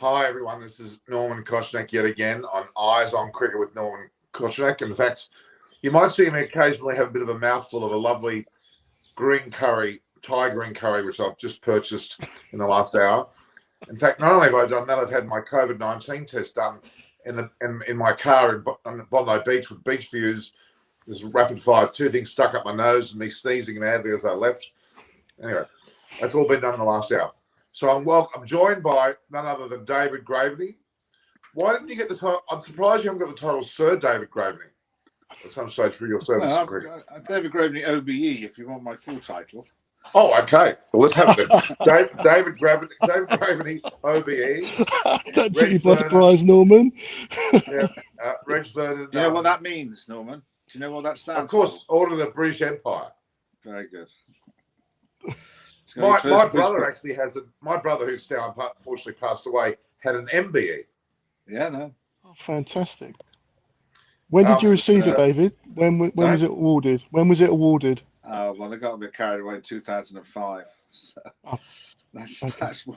Hi, everyone. This is Norman Kochnek yet again on Eyes on Cricket with Norman Kochnek. In fact, you might see me occasionally have a bit of a mouthful of a lovely green curry, Thai green curry, which I've just purchased in the last hour. In fact, not only have I done that, I've had my COVID-19 test done in my car on Bondi Beach with beach views. There's rapid fire, 2 things stuck up my nose and me sneezing madly as I left. Anyway, that's all been done in the last hour. So I'm joined by none other than David Graveney. Why didn't you get the title? I'm surprised you haven't got the title Sir David Graveney at some stage for your service. Well, David Graveney OBE, if you want my full title. Oh, okay. Well, let's have it then. David Graveney OBE. That took you by surprise, Norman. Yeah, Reg Vernon. Do you know what that means, Norman? Do you know what that stands for? Of course, Order of the British Empire. Very good. My brother actually has my brother, who's now unfortunately passed away, had an MBE. Yeah, no. Oh, fantastic. When did you receive it, David? When was it awarded? When was it awarded? Well, I got a bit carried away in 2005. So that's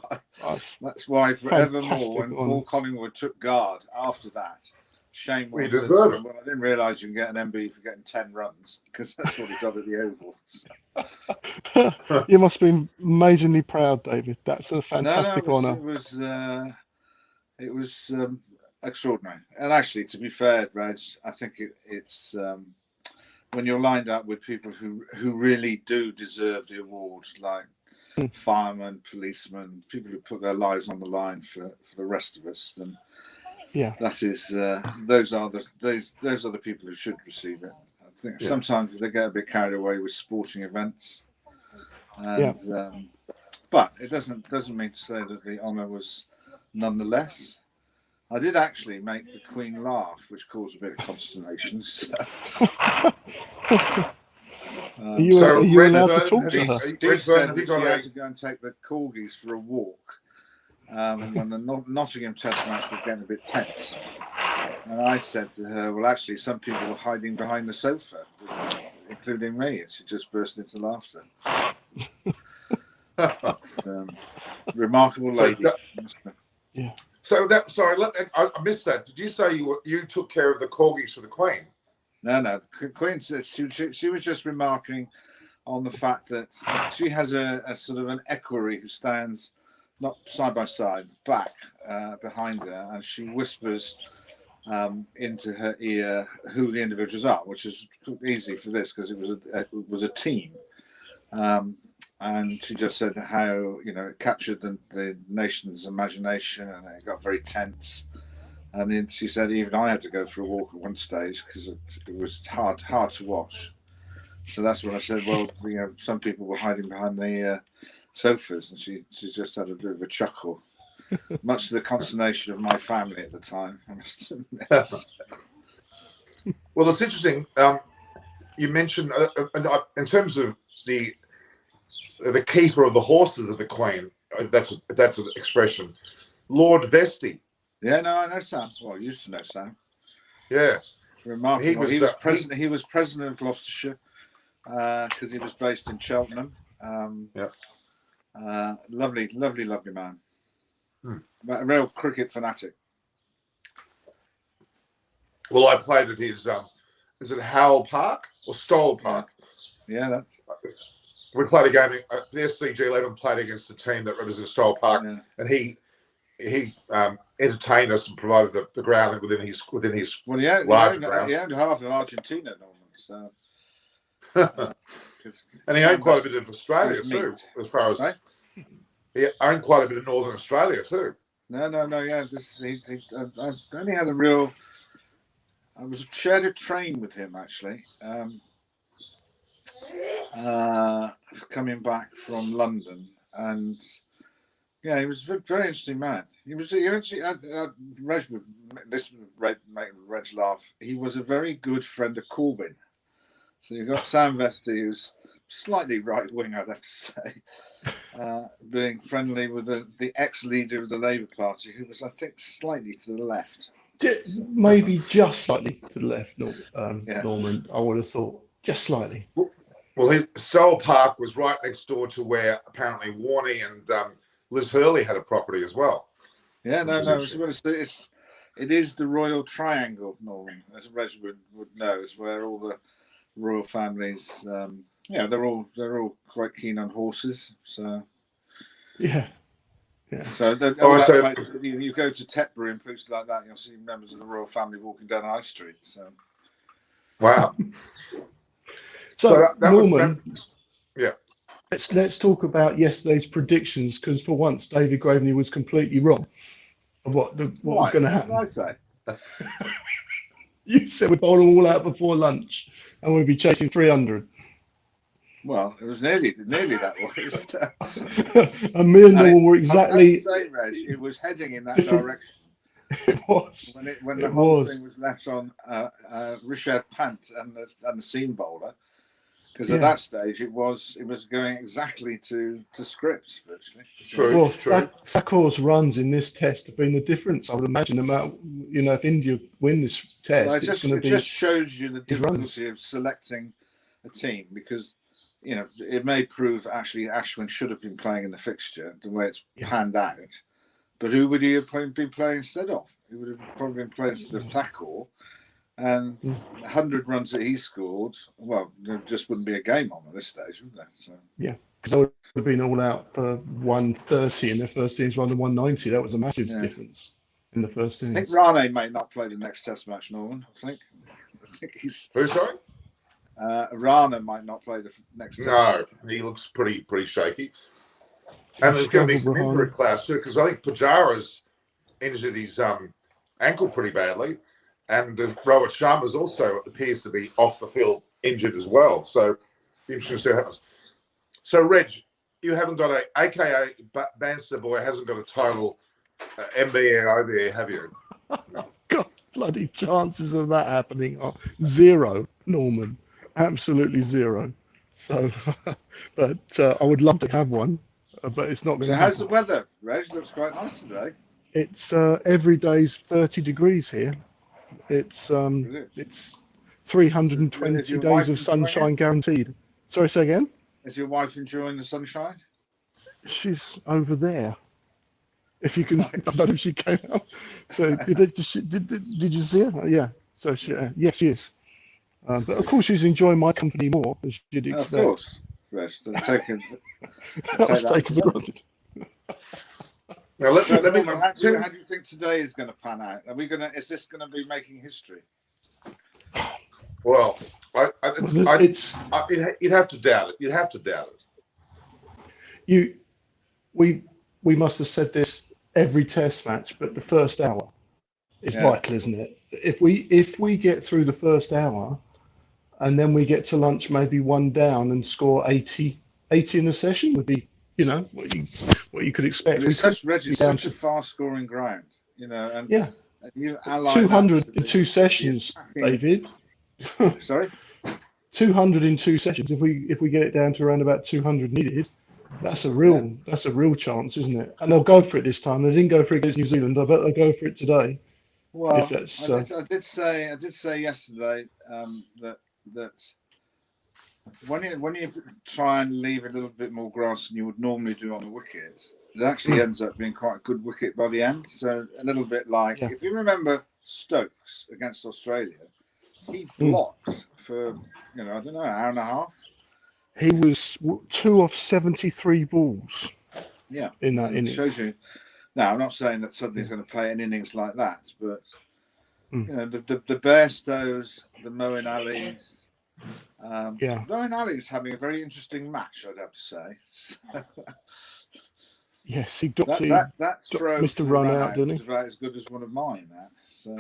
why forevermore when Paul Collingwood took guard after that, shame on him. Well, I didn't realise you can get an MBE for getting 10 runs, because that's what he got at the Oval. So. You must have been amazingly proud, David. That's a fantastic honour. It was extraordinary. And actually, to be fair, Reg, I think it's when you're lined up with people who really do deserve the award, like firemen, policemen, people who put their lives on the line for the rest of us, then that is those are the people who should receive it. I think sometimes they get a bit carried away with sporting events, and but it doesn't mean to say that the honour was nonetheless. I did actually make the Queen laugh, which caused a bit of consternation. So, are you allowed to talk to her? She said that she had to go and take the corgis for a walk when the Nottingham Test match was getting a bit tense. And I said to her, well, actually, some people were hiding behind the sofa, including me. And she just burst into laughter. Remarkable lady. Yeah. So I missed that. Did you say you took care of the corgis for the Queen? No. The Queen said she was just remarking on the fact that she has a sort of an equerry who stands not side by side, back behind her, and she whispers into her ear who the individuals are, which is easy for this because it was a team. And she just said how, it captured the nation's imagination and it got very tense. And then she said even I had to go for a walk at one stage because it was hard to watch. So that's when I said, well, some people were hiding behind the sofas, and she just had a bit of a chuckle, much to the consternation of my family at the time, I must admit. Well, it's interesting. You mentioned in terms of the keeper of the horses of the Queen, if that's an expression, Lord Vestey. Yeah, no, I know Sam. Well, I used to know Sam. Yeah, remarkable. He was president. He was president of Gloucestershire because he was based in Cheltenham. Lovely man. A real cricket fanatic. Well, I played at his. Is it Howell Park or Stoll Park? Yeah, we played a game. The SCG11 played against the team that represented Stoll Park, and he entertained us and provided the ground within his well, large ground. He owned half of Argentina, Norman. So, and he owned quite a bit of Australia too, as far as he owned quite a bit of Northern Australia too. No. Yeah, I only had I shared a train with him actually. Coming back from London, and he was a very interesting man. He actually Reg would make Reg laugh. He was a very good friend of Corbyn. So you've got Sam Vestey, who's slightly right wing, I'd have to say, being friendly with the ex-leader of the Labour Party, who was, I think, slightly to the left. Maybe just slightly to the left, Norman. I would have thought just slightly. Well, Stoll Park was right next door to where apparently Warney and Liz Hurley had a property as well. Yeah, which no, was no. interesting. It is the royal triangle, Norman, as Reg would know. It's where all the royal families, they're all quite keen on horses. So Yeah. Yeah. So Oh, so you go to Tetbury and places like that, you'll see members of the royal family walking down High Street. So wow. So that Norman, yeah. let's talk about yesterday's predictions, because for once David Graveney was completely wrong of what was going to happen. What did I say? You said we'd bowl them all out before lunch and we'd be chasing 300. Well, it was nearly that was. And me and Norman were exactly. I say, Reg, it was heading in that direction. It was. When the whole thing was left on Richard Pant and the seam bowler, because at that stage it was going exactly to script virtually. True. Well, true. Thakur's runs in this test have been the difference. I would imagine if India win this test, Well, it just shows you the difficulty of selecting a team, because it may prove actually Ashwin should have been playing in the fixture the way it's panned out. But who would he have been playing instead of? He would have probably been playing instead of Thakur. And 100 runs that he scored, well, there just wouldn't be a game on at this stage, would there? So yeah, because I would have been all out for 130 in the first innings rather than 190. That was a massive difference in the first innings. I think Rane may not play the next test match, Norman. I think he's. Who's sorry? Rana might not play the next test. No, he looks pretty shaky. And there's going to be some injury clouds too, because I think Pujara's injured his ankle pretty badly, and Rohit Sharma's also appears to be off the field injured as well. So, be interesting to see what happens. So, Reg, you haven't got AKA Banster Boy hasn't got a title MBE OBE, have you? No. God, bloody chances of that happening are zero, Norman. Absolutely zero. So, but I would love to have one, but it's not going to happen. So how's the weather, Reg? Looks quite nice today. It's every day's 30 degrees here. It's 320 days of sunshine guaranteed. Sorry, say again? Is your wife enjoying the sunshine? She's over there. If you can, I don't know if she came out. So did you see her? Yeah. So she, yes, she is. But of course, she's enjoying my company more, as you'd expect. Of course, Reg. That was taken for granted. Now, how do you think today is going to pan out? Is this going to be making history? Well, you'd have to doubt it. You'd have to doubt it. We must have said this every test match, but the first hour is vital, isn't it? If we get through the first hour, and then we get to lunch maybe one down and score 80 in a session, would be what you could expect. It's such a fast-scoring ground, and you 200 in 2 sessions, David. Sorry, 200 in 2 sessions. If we get it down to around about 200 needed, that's a real chance, isn't it? And they'll go for it this time. They didn't go for it against New Zealand. I bet they'll go for it today. Well, I did say yesterday that when you try and leave a little bit more grass than you would normally do on the wickets, it actually ends up being quite a good wicket by the end. So a little bit like, if you remember Stokes against Australia, he blocked for, I don't know, an hour and a half. He was 2 off 73 balls. Yeah. In that innings. Shows you. Now, I'm not saying that suddenly he's going to play an innings like that, but the Bairstows, the Moeen Alis. Moeen Ali is having a very interesting match, I'd have to say. Yes, he got that throw Mr. Run out, didn't he? Was about as good as one of mine. So.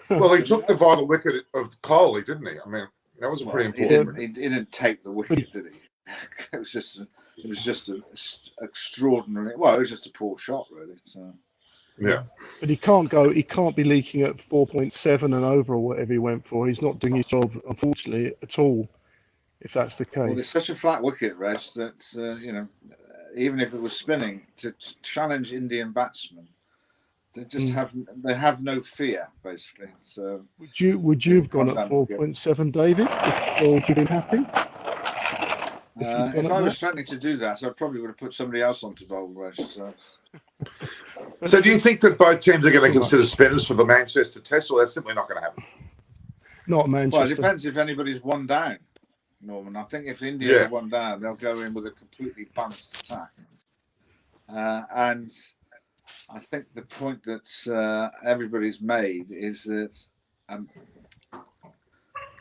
Well, he took the vital wicket of Kohli, didn't he? I mean, that was a pretty important. He didn't take the wicket, did he? It was just an extraordinary. Well, it was just a poor shot, really. So. Yeah, but he can't be leaking at 4.7 and over or whatever he went for. He's not doing his job, unfortunately, at all. If that's the case. Well, it's such a flat wicket, Reg, that even if it was spinning, to challenge Indian batsmen, they just have no fear, basically. So would you have gone at 4.7, David? Or would you have been happy? If I was threatening to do that, I probably would have put somebody else on to bowl, Reg. So do you think that both teams are going to consider spinners for the Manchester Test, or that's simply not going to happen? Not Manchester. Well, it depends if anybody's one down, Norman. I think if India are one down, they'll go in with a completely balanced attack. And I think the point that everybody's made is that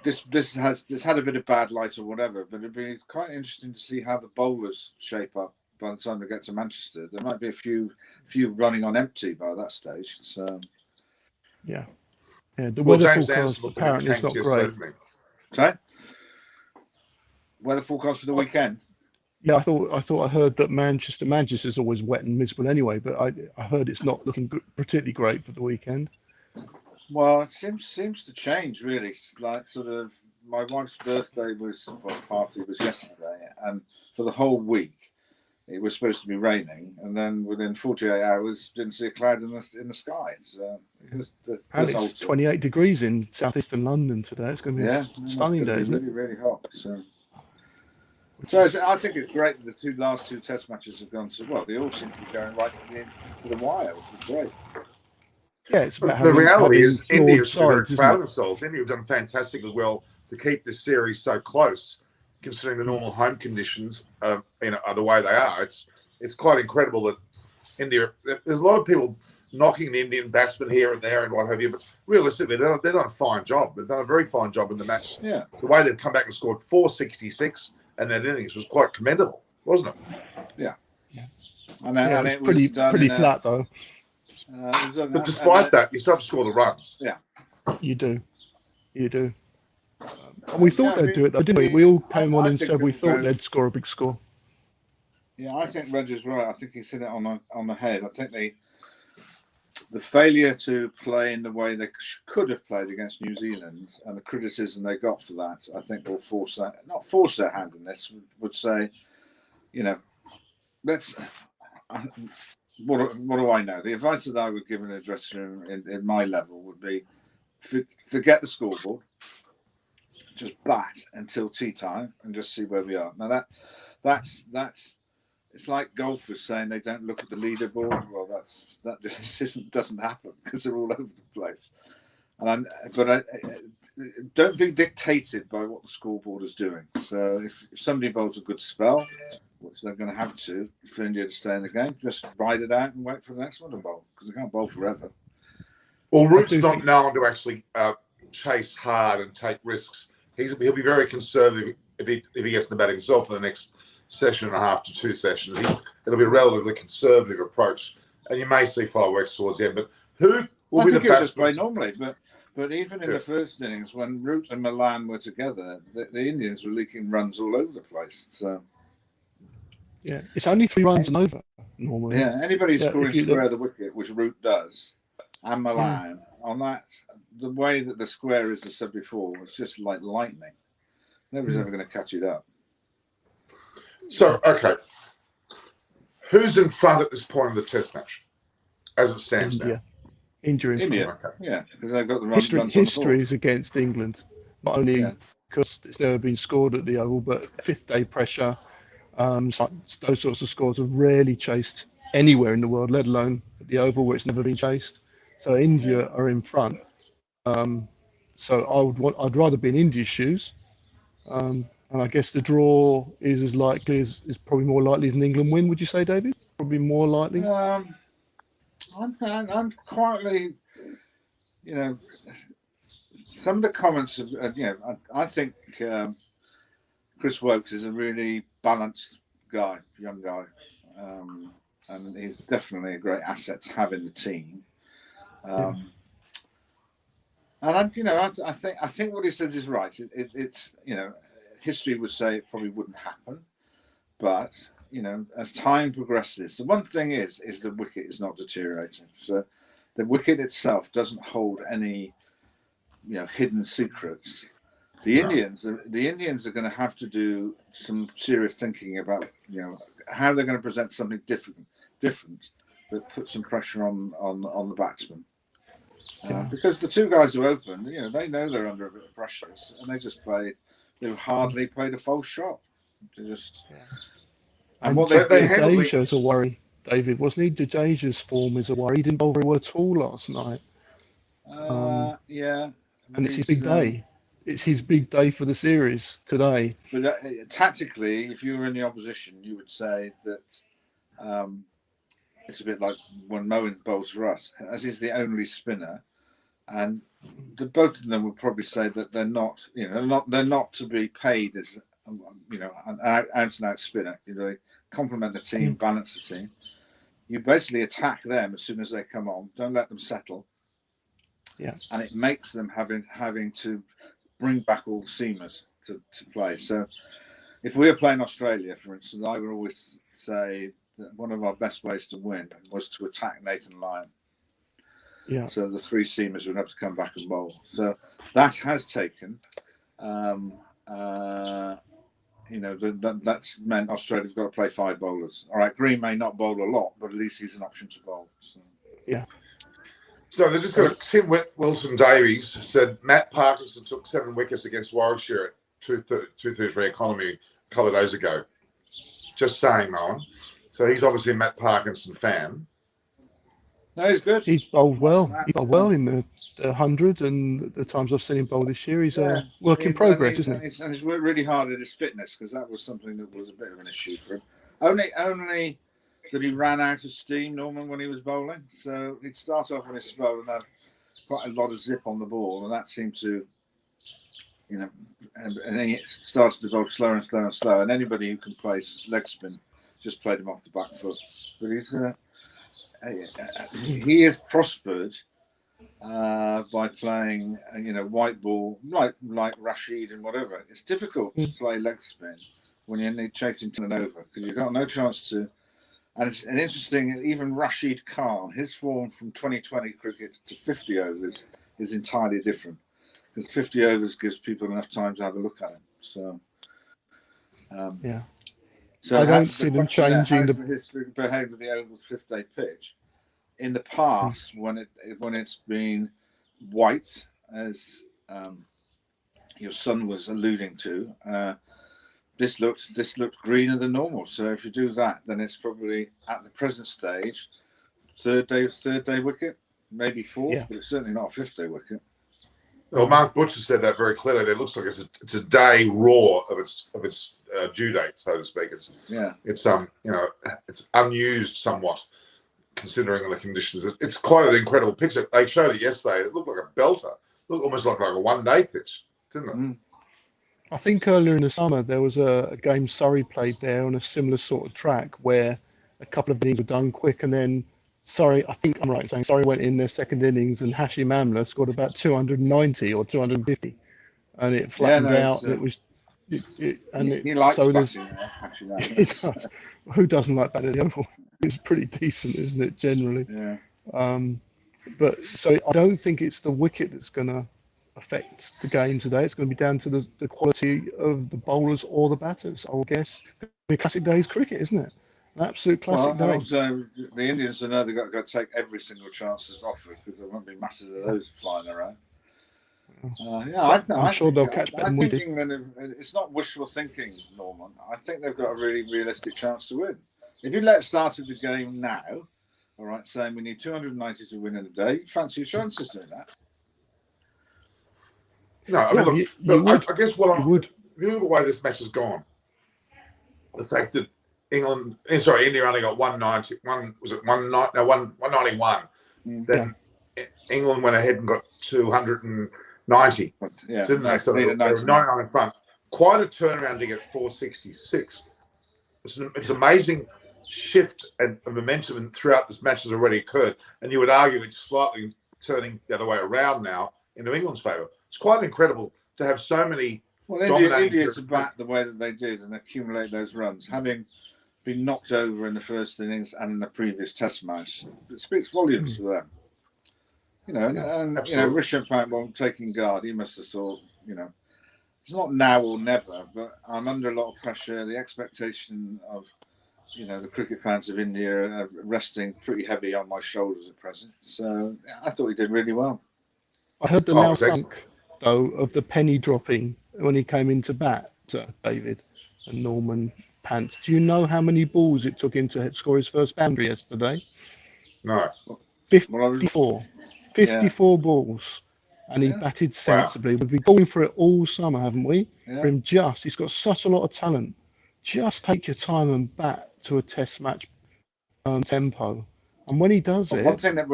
this had a bit of bad light or whatever, but it'd be quite interesting to see how the bowlers shape up by the time they get to Manchester. There might be a few running on empty by that stage. So yeah, the weather forecast apparently is not great. Sorry? Weather forecast for the weekend? Yeah, I thought I heard that Manchester's always wet and miserable anyway, but I heard it's not looking particularly great for the weekend. Well, it seems to change really. Like sort of, my wife's birthday party was yesterday, and for the whole week it was supposed to be raining, and then within 48 hours didn't see a cloud in the sky. So it's 28 degrees in southeastern London today. It's going to be a stunning day, isn't it? Really hot. So I think it's great that the last two test matches have gone so well. They all seem to be going right to the wire, which is great. Yeah, it's about the reality is India's very proud of themselves. India have done fantastically well to keep this series so close, considering the normal home conditions, are the way they are. It's quite incredible that India. There's a lot of people knocking the Indian batsmen here and there and what have you, but realistically, they've done a fine job. They've done a very fine job in the match. Yeah, the way they've come back and scored 466 and that innings was quite commendable, wasn't it? Yeah. And it was pretty flat though. But despite that, you still have to score the runs. Yeah, you do. We thought they'd do it though, didn't we? We all came on and said we thought they'd score a big score. Yeah, I think Roger's right. I think he's hit it on the head. I think the failure to play in the way they could have played against New Zealand and the criticism they got for that, I think will not force their hand in this, would say, let's. What do I know? The advice that I would give in a dressing room in my level would be forget the scoreboard, just bat until tea time and just see where we are. Now that's it's like golfers saying they don't look at the leaderboard. Well, that just doesn't happen because they're all over the place. But don't be dictated by what the scoreboard is doing. So if somebody bowls a good spell, which they're going to have to for India to stay in the game, just ride it out and wait for the next one to bowl because they can't bowl forever. Well, Root's not known to actually chase hard and take risks. He'll be very conservative if he gets the bat himself for the next session and a half to two sessions. It'll be a relatively conservative approach, and you may see fireworks towards the end. But who will be the batsman? Just play normally, but even in the first innings, when Root and Milan were together, the Indians were leaking runs all over the place. So yeah, it's only 3 runs and over normally. Yeah, anybody scoring square the wicket, which Root does, and Milan on that, the way that the square is, as I said before, it's just like lightning. Nobody's ever going to catch it up. So, okay. Who's in front at this point of the test match, as it stands now? India. Okay. Yeah, because they've got the runs on the board. History is against England, not only because it's never been scored at the Oval, but fifth day pressure. Those sorts of scores are rarely chased anywhere in the world, let alone at the Oval where it's never been chased. So India are in front. So I'd rather be in India's shoes. And I guess the draw is as likely is probably more likely than England win. Would you say, David? Probably more likely. I'm quietly, some of the comments of, I think Chris Wokes is a really balanced guy, young guy, and he's definitely a great asset to have in the team. And I think what he says is right. It's history would say it probably wouldn't happen, but as time progresses, the one thing is the wicket is not deteriorating. So the wicket itself doesn't hold any hidden secrets. The Indians are going to have to do some serious thinking about how they're going to present something different that puts some pressure on the batsman. Because the two guys who opened, they know they're under a bit of pressure, and they hardly played a false shot. They just And what they they handled the- Jadeja's a worry, David, wasn't he? Jadeja's form is a worry. He didn't bowl very well at all last night. yeah, And it's his big day. It's his big day for the series today. But tactically, if you were in the opposition, you would say that it's a bit like when Moen bowls for us, as he's the only spinner, and both of them would probably say that they're not to be paid as an out-and-out spinner. They complement the team, balance the team. You basically attack them as soon as they come on. Don't let them settle. Yeah, and it makes them having to bring back all the seamers to play. So if we were playing Australia, for instance, I would always say that one of our best ways to win was to attack Nathan Lyon. Yeah. So the three seamers would have to come back and bowl. So that has taken, that's meant Australia's got to play 5 bowlers. All right, Green may not bowl a lot, but at least he's an option to bowl. So. Yeah. So they just got Tim Wilson Davies said Matt Parkinson took 7 wickets against Warwickshire at 233 economy a couple of days ago. Just saying, Nolan. So he's obviously a Matt Parkinson fan. No, he's good. He's bowled well. He bowled well in the 100, and the times I've seen him bowl this year, he's a work in progress, isn't he? And he's worked really hard at his fitness, because that was something that was a bit of an issue for him. Only that he ran out of steam, Norman, when he was bowling. So he'd start off in his spell and have quite a lot of zip on the ball, and that seemed to, and then he started to bowl slower and slower and slower. And anybody who can play leg spin just played him off the back foot. But he has prospered by playing, white ball, like Rashid and whatever. It's difficult to play leg spin when you're chasing 10 and over, because you've got no chance to. And it's an interesting, even Rashid Khan, his form from 2020 cricket to 50 overs is entirely different, because 50 overs gives people enough time to have a look at him. So, So I don't see them changing the history behave with the oval 50-day pitch. In the past, when it's been white, as your son was alluding to, this looked greener than normal. So if you do that, then it's probably at the present stage third day wicket, maybe fourth, but it's certainly not a 5th-day wicket. Well, Mark Butcher said that very clearly. It looks like it's a day raw of its due date, so to speak. It's unused somewhat, considering the conditions. It's quite an incredible picture. They showed it yesterday. It looked like a belter. It looked almost like a one-day pitch, didn't it? Mm. I think earlier in the summer there was a game Surrey played there on a similar sort of track where a couple of innings were done quick, and then Surrey, I think I'm right in saying Surrey went in their second innings and Hashim Amla scored about 290 or 250, and it flattened out. And it was, he likes batting there, actually. Who doesn't like batting at the oval? It's pretty decent, isn't it? Generally. Yeah. But so I don't think it's the wicket that's going to affect the game today. It's going to be down to the quality of the bowlers or the batters, I guess. It's a classic day's cricket, isn't it? An absolute classic day. Also, the Indians know they've got to take every single chance that's offered, because there won't be masses of those flying around. I'm sure they'll catch better than we did. England, it's not wishful thinking, Norman. I think they've got a really realistic chance to win. If you started the game now, all right, saying we need 290 to win in a day, fancy your chances doing that. No, I mean, look, I guess if you look at the way this match has gone, the fact that India only got 191. Then England went ahead and got 290, didn't they? So they were 99 in front. Quite a turnaround to get 466. It's an amazing shift and momentum throughout this match has already occurred, and you would argue it's slightly turning the other way around now into England's favour. It's quite incredible to have so many. Well, India to bat the way that they did and accumulate those runs, having been knocked over in the first innings and in the previous Test match, it speaks volumes for them. Rishabh Pant taking guard, he must have thought, it's not now or never, but I'm under a lot of pressure. The expectation of, the cricket fans of India are resting pretty heavy on my shoulders at present. So I thought he did really well. I heard the loud thunk, though, of the penny dropping when he came into bat, David. and Norman pants. Do you know how many balls it took him to score his first boundary yesterday? No. Well, I was, 54. yeah, 54 balls. And he yeah, batted Wow. sensibly. We've been going for it all summer, haven't we? For yeah. him, he's got such a lot of talent. Just take your time and bat to a test match tempo. And when he does But it,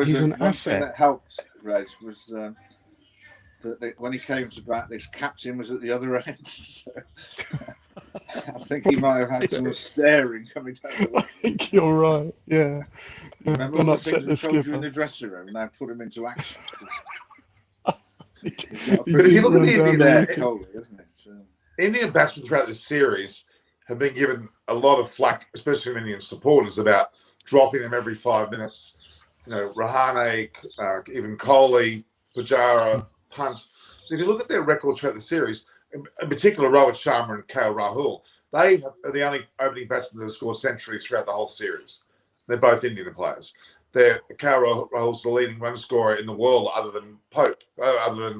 he's an one thing asset. that helped Reg was that when he came to bat, this captain was at the other end. So I think he might have had some staring coming down the I way. think you're right. Yeah. Remember Don't all the upset things the we told you in skipper. the dressing room, and now put him into action. He's You got a But if you keep look at running the down Indian the there, wicket. Coley, isn't it? So, Indian batsmen throughout this series have been given a lot of flack, especially from Indian supporters, about dropping them every 5 minutes. You know, Rahane, even Kohli, Pujara, Punt. If you look at their records throughout the series, in particular Rohit Sharma and KL Rahul, they are the only opening batsmen that have scored centuries throughout the whole series. They're both Indian players. KL Rahul's the leading run scorer in the world, other than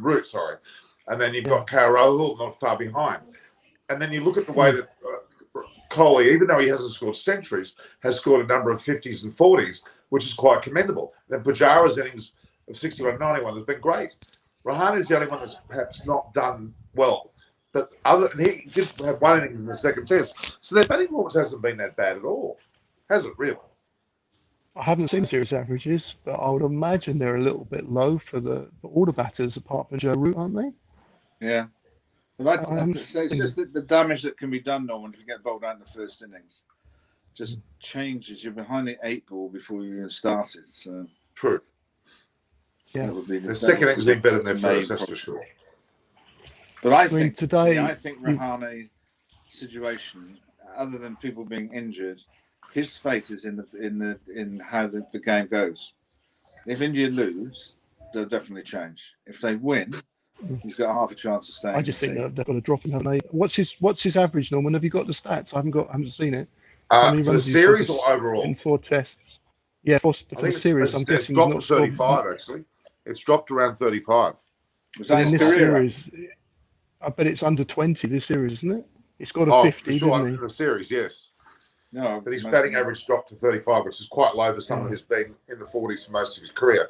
Root, sorry. And then you've got KL Rahul not far behind. And then you look at the way that Kohli, even though he hasn't scored centuries, has scored a number of 50s and 40s, which is quite commendable. Then Pujara's innings of 61 91 has been great. Rahane is the only one that's perhaps not done well. But he did have one innings in the second test. So their batting performance hasn't been that bad at all. Has it really? I haven't seen the series averages, but I would imagine they're a little bit low for all the batters apart from Joe Root, aren't they? yeah. But So it's just that the damage that can be done, Norman, if you get bowled out in the first innings, just changes. You're behind the 8 ball before you even started. So True. Yeah. that would be The second innings been better than their first, that's for sure. But I mean, think today Rahane situation, other than people being injured, his fate is in how the game goes. If India lose, they'll definitely change. If they win, he's got half a chance of staying. I just think they've got to drop him, haven't they? What's his average, Norman? Have you got the stats? I haven't seen it. How many For the runs he's series got or overall? in 4 tests? Yeah, for I the think series. I'm it's guessing dropped he's to not 35, actually. It's dropped around 35. Was But that in his this career? series, I bet it's under 20 this series, isn't it? He's got a Oh, 50, for sure, didn't in he? the series, yes. No, But his batting average dropped to 35, which is quite low for someone who's been in the 40s for most of his career.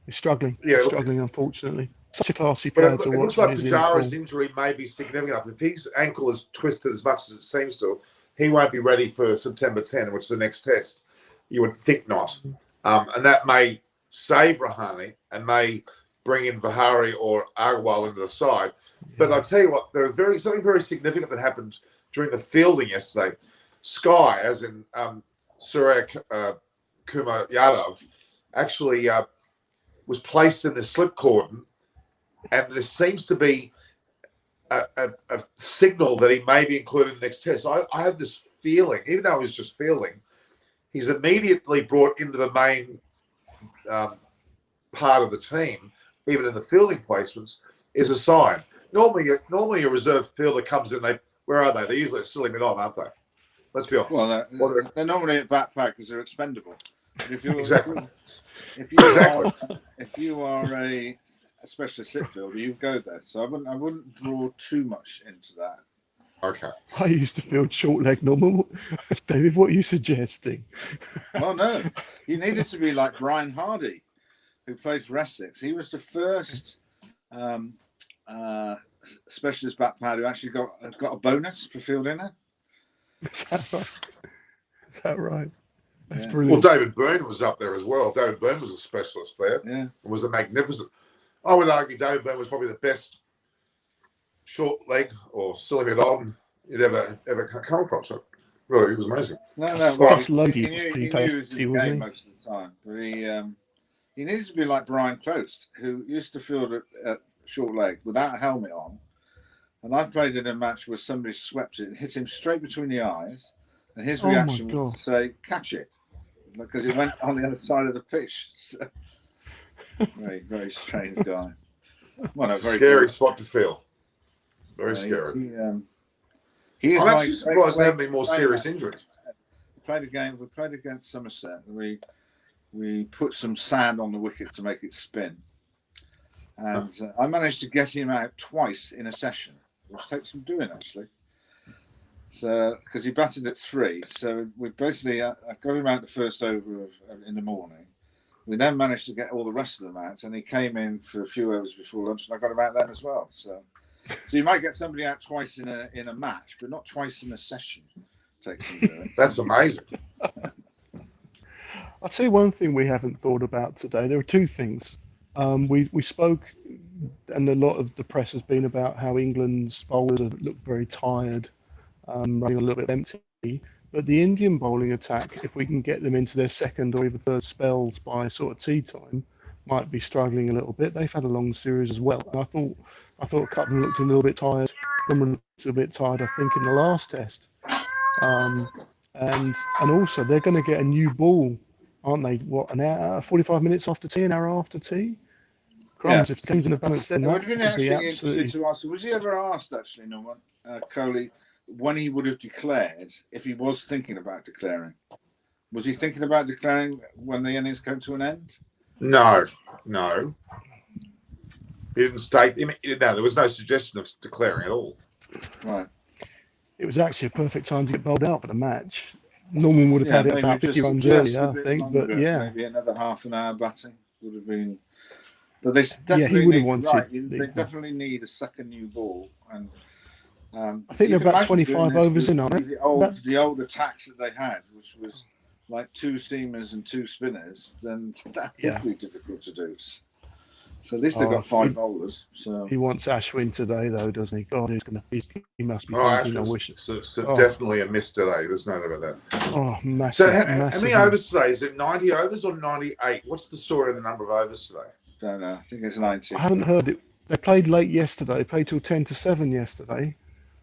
He's struggling. Yeah, He's struggling, unfortunately. Such a classy But player it to looks watch when like he's in Pujara's form. injury may be significant enough. If his ankle is twisted as much as it seems to, he won't be ready for September 10, which is the next test. You would think not. And that may save Rahane and may bring in Vihari or Agarwal into the side. But I tell you what, there was something very significant that happened during the fielding yesterday. Sky, as in Surya Kumar Yadav, actually was placed in the slip cordon, and there seems to be a signal that he may be included in the next test. I have this feeling, even though he's just fielding, he's immediately brought into the main part of the team, even in the fielding placements, is a sign. Normally a reserve fielder comes in. Where are they? They're usually at silly on, aren't they? Let's be honest. Well, they're normally at backpack because they're expendable. But if you Exactly. if you are a specialist slip fielder, you go there. So I wouldn't draw too much into that. Okay. I used to field short leg, Norman. David, what are you suggesting? Well, no, you needed to be like Brian Hardy, who played for Essex. He was the first specialist bat player who actually got a bonus for fielding it. Is that right? Is that right? That's Yeah. brilliant. Well, David Byrne was up there as well. David Byrne was a specialist there. Yeah. It was a magnificent. I would argue David Byrne was probably the best short leg or silly mid on you'd ever come across. So, really, he was amazing. No. Well, Well, he knew he was in the game most of the time, but he needs to be like Brian Close, who used to field at short leg without a helmet on. And I've played in a match where somebody swept it and hit him straight between the eyes, and his reaction was to say, "Catch it," because it went on the other side of the pitch. So, very, very strange guy. Well, no, very scary spot to feel. Very scary. He is I'm actually surprised there haven't been more serious injuries. We played against Somerset. We put some sand on the wicket to make it spin, and I managed to get him out twice in a session, which takes some doing actually. So, because he batted at 3, so we basically I got him out the first over in the morning. We then managed to get all the rest of them out, and he came in for a few hours before lunch, and I got him out then as well. So you might get somebody out twice in a match, but not twice in a session. Takes some doing. That's amazing. I'll tell you one thing we haven't thought about today. There are two things. We spoke, and a lot of the press has been about how England's bowlers have looked very tired, running a little bit empty. But the Indian bowling attack, if we can get them into their second or even third spells by sort of tea time, might be struggling a little bit. They've had a long series as well. And I thought a couple of them looked a little bit tired. Someone looked a bit tired, I think, in the last test. And also they're going to get a new ball, aren't they? What, an hour, 45 minutes after tea, an hour after tea? Crumbs, if games in the balance, then It that would have been could actually be interesting absolutely. to ask. Was he ever asked, actually, Norman Coley, when he would have declared, if he was thinking about declaring? Was he thinking about declaring when the innings came to an end? No. He didn't state. No, there was no suggestion of declaring at all. Right. It was actually a perfect time to get bowled out for the match. Norman would have had it maybe about 50 just runs a earlier, I bit think, longer, but yeah. maybe another half an hour batting would have been. But they Yeah, definitely he would have need, wanted. right, they definitely need a second new ball, and I think you they're can about imagine doing 25 this overs with in, aren't they? the old attacks that they had, which was like 2 seamers and 2 spinners, then that would be difficult to do. So at least they've got 5 bowlers. So he wants Ashwin today, though, doesn't he? God, he must be Oh, thinking, I wish. so definitely a miss today. There's no doubt about that. Oh, massive. So how massive. many overs today? Is it 90 overs or 98? What's the story of the number of overs today? don't know. I think it's 90. I haven't heard it. They played late yesterday. They played till 10 to 7 yesterday.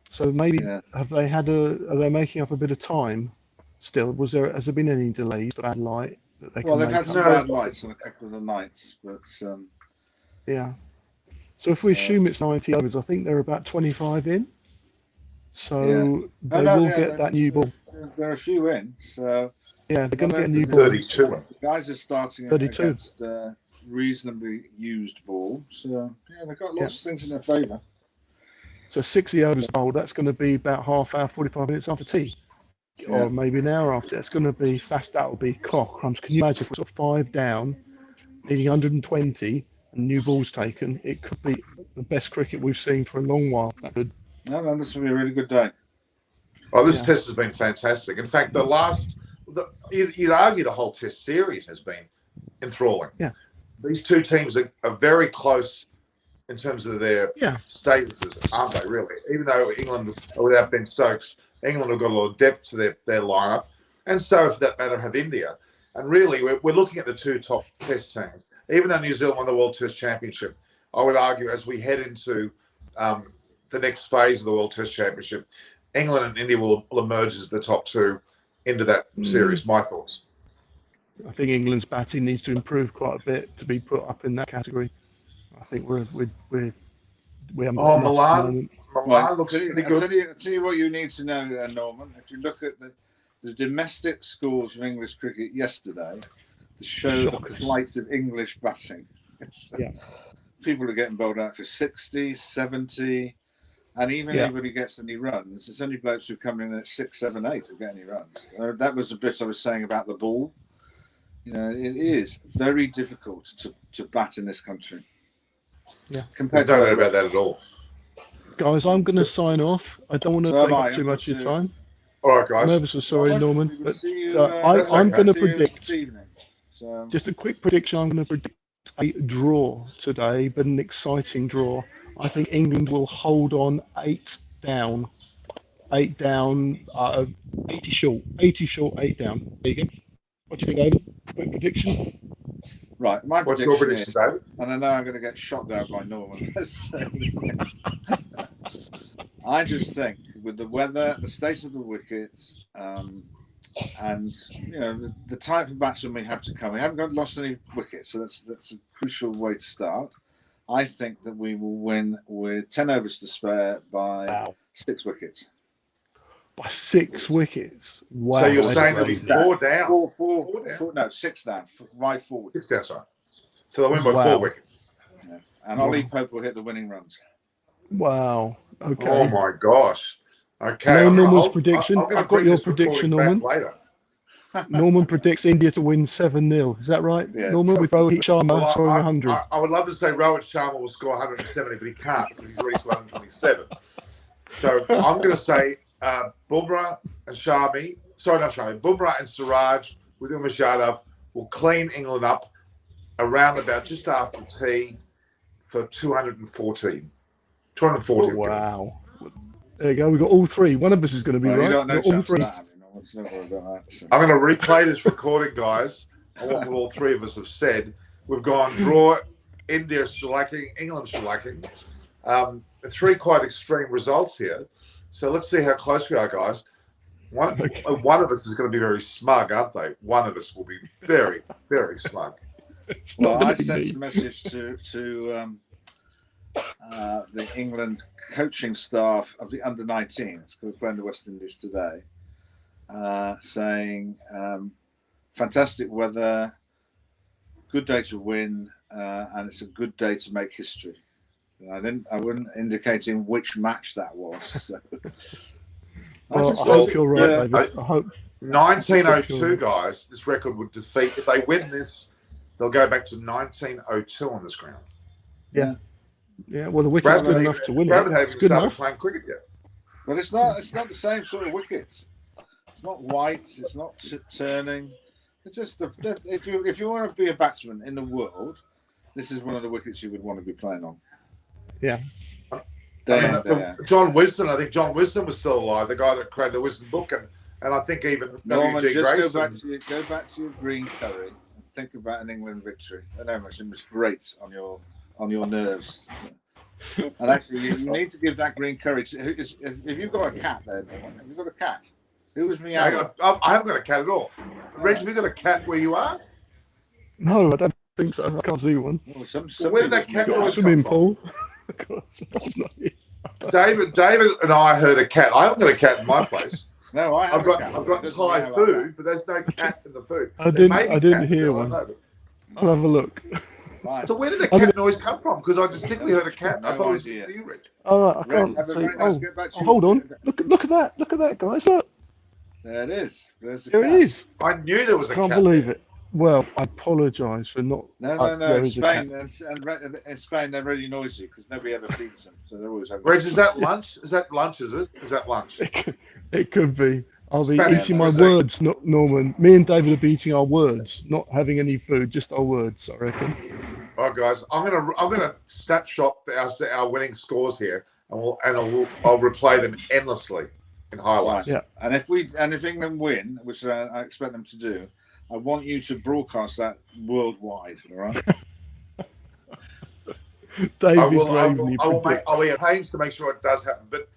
So maybe are they making up a bit of time still? Has there been any delays for bad light that they Well, can they've make had some up? bad lights on a couple of the nights, but Yeah. So if we assume it's 90 overs, I think they're about 25 in. So they will get that new ball. There are a few in, so yeah, they're going to get a new ball. 32. The guys are starting 32 against reasonably used ball, so yeah, they've got lots of things in their favour. So 60 overs bowled, that's going to be about half hour, 45 minutes after tea, or maybe an hour after. It's going to be fast. That will be clock crumbs. Can you imagine if we're sort of 5 down, needing 120, and new balls taken? It could be the best cricket we've seen for a long while. That could. No, this will be a really good day. Oh, this test has been fantastic. In fact, you'd argue the whole test series has been enthralling. Yeah. These two teams are very close in terms of their statuses, aren't they, really? Even though England are without Ben Stokes, England have got a lot of depth to their lineup, and so, for that matter, have India. And really, we're looking at the 2 top test teams. Even though New Zealand won the World Test Championship, I would argue as we head into the next phase of the World Test Championship, England and India will emerge as the top 2 into that series. My thoughts. I think England's batting needs to improve quite a bit to be put up in that category. I think we haven't. Oh, Milan looks pretty good. I'll tell you what you need to know, Norman. If you look at the domestic scores of English cricket yesterday, to show the plight of English batting. People are getting bowled out for 60, 70, and even anybody gets any runs, it's only blokes who come in at 6, 7, 8 who get any runs. That was the bit I was saying about the ball. You know, it is very difficult to bat in this country. Yeah, there's no doubt about that at all. Guys, I'm going to sign off. I don't want to take up too much of your time. All right, guys. I'm ever so sorry, Norman, but I'm going to predict. Just a quick prediction. I'm going to predict a draw today, but an exciting draw. I think England will hold on 8 down. 8 down, 80 short, 8 down. There you go. What do you think, David? Quick prediction. Right, my What's prediction your prediction, is, David? and I know I'm going to get shot down by Norman. I just think with the weather, the state of the wickets, and you know the type of batsmen we have to come, we haven't lost any wickets, so that's a crucial way to start. I think that we will win with 10 overs to spare by 6 wickets. By 6 wickets. Wow. So you're saying there'll be 4 down? 4 down. No, 6 down. Right forward. 6 down, sorry. So they'll win by 4 wickets. Yeah. And Ollie Pope will hit the winning runs. Wow. Okay. Oh my gosh. Okay, I know I'm gonna Norman's hold. prediction. I'm going to I've got bring your this prediction, recording back Norman. later. Norman predicts India to win 7-0. Is that right, Yeah. Norman? With Rohit Sharma Well, scoring 100. I would love to say Rohit Sharma will score 170, but he can't because he's already scored 127. So I'm going to say Bumrah and Shami. Sorry, not Shami. Bumrah and Siraj with Umesh Yadav will clean England up around about just after tea for 214. 214. Wow. There you go. We've got all three. One of us is going to be Well, right. you got no We've got all chance of three. that. I mean, let's not worry about that. So. I'm going to replay this recording, guys, on what all three of us have said. We've gone draw, India shellacking, England shellacking. Three quite extreme results here. So let's see how close we are, guys. One of us is going to be very smug, aren't they? One of us will be very, very smug. Well, I sent a message to the England coaching staff of the under-19s, because we're playing the West Indies today, saying fantastic weather, good day to win, and it's a good day to make history. I wasn't indicating which match that was. So. Well, I hope you're right, David. I hope. 1902, guys, this record would defeat, if they win this, they'll go back to 1902 on this ground. Yeah. Yeah, well, the wicket's good enough to win it. Rabbit hasn't Good started enough. playing cricket yet. But it's not the same sort of wicket. It's not white. It's not turning. It's just if you want to be a batsman in the world, this is one of the wickets you would want to be playing on. Yeah. John Wisdom, I think John Wisdom was still alive, the guy that created the Wisdom book, and I think even Norman, W.G. just Grayson. go back to your green curry and think about an England victory. I know it was great on your nerves. And actually, you need to give that green curry to. If you've got a cat there, Norman, have you got a cat? Who was meowing? I haven't got a cat at all. Reg, have you got a cat where you are? No, I don't think so. I can't see one. Well, where did that cat Got a noise swimming come from? pool. David and I heard a cat. I haven't got a cat in my place. No, I've got Thai food, but there's no cat in the food. I didn't hear one. I'll have a look. Right. So where did the cat noise come from? Because I distinctly heard a cat. No I thought it was idea. you, Reg. All right, I Reg, can't have a see. very nice get back to you. Hold on. Look at that. Look at that, guys. Look. There it is. There's the There cat. it is. I knew there was a cat. Can't believe it. Well, I apologise for not. No. In is a Spain, in Spain, they're really noisy because nobody ever feeds them, so they're always having. Reg, is that lunch? Is that lunch? Is it? Is that lunch? It could be. I'll be Spanish, eating my words, not Norman. Me and David will be eating our words, not having any food, just our words, I reckon. All right, guys. I'm gonna snapshot our winning scores here, and I'll replay them endlessly in highlights. Yeah. And if England win, which I expect them to do, I want you to broadcast that worldwide. All right. David I'll be at pains to make sure it does happen. But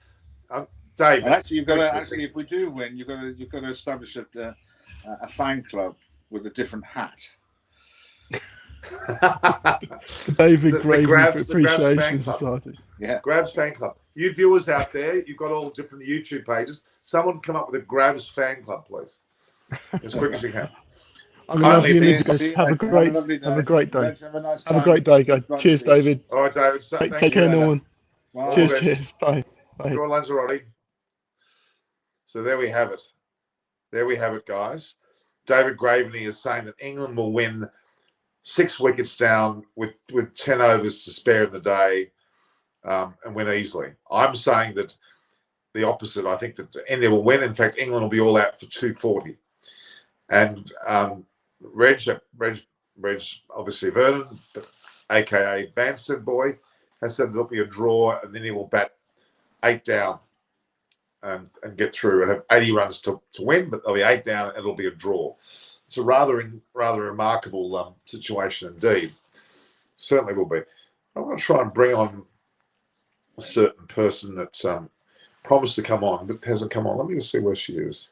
David, and actually, if we do win, you've got to establish a fan club with a different hat. David Gravely Grabs Appreciation fan club. Society. Yeah. Grabs fan club. You viewers out there, you've got all different YouTube pages. Someone come up with a Grabs fan club, please, as quick as you can. I'm going to have a great day. Have a nice Have a great day, guys. Cheers, David. All right, David. Take care, Norman. Bye. Cheers. Bye. Draw Lanzarote. So there we have it. There we have it, guys. David Graveney is saying that England will win 6 wickets down with 10 overs to spare in the day and win easily. I'm saying that the opposite. I think that India will win. In fact, England will be all out for 240. And Reg, obviously Vernon, but a.k.a. Banstead boy, has said it'll be a draw, and then he will bat 8 down and get through and have 80 runs to win, but there'll be 8 down and it'll be a draw. It's a rather remarkable situation indeed. Certainly will be. I'm going to try and bring on a certain person that promised to come on but hasn't come on. Let me just see where she is.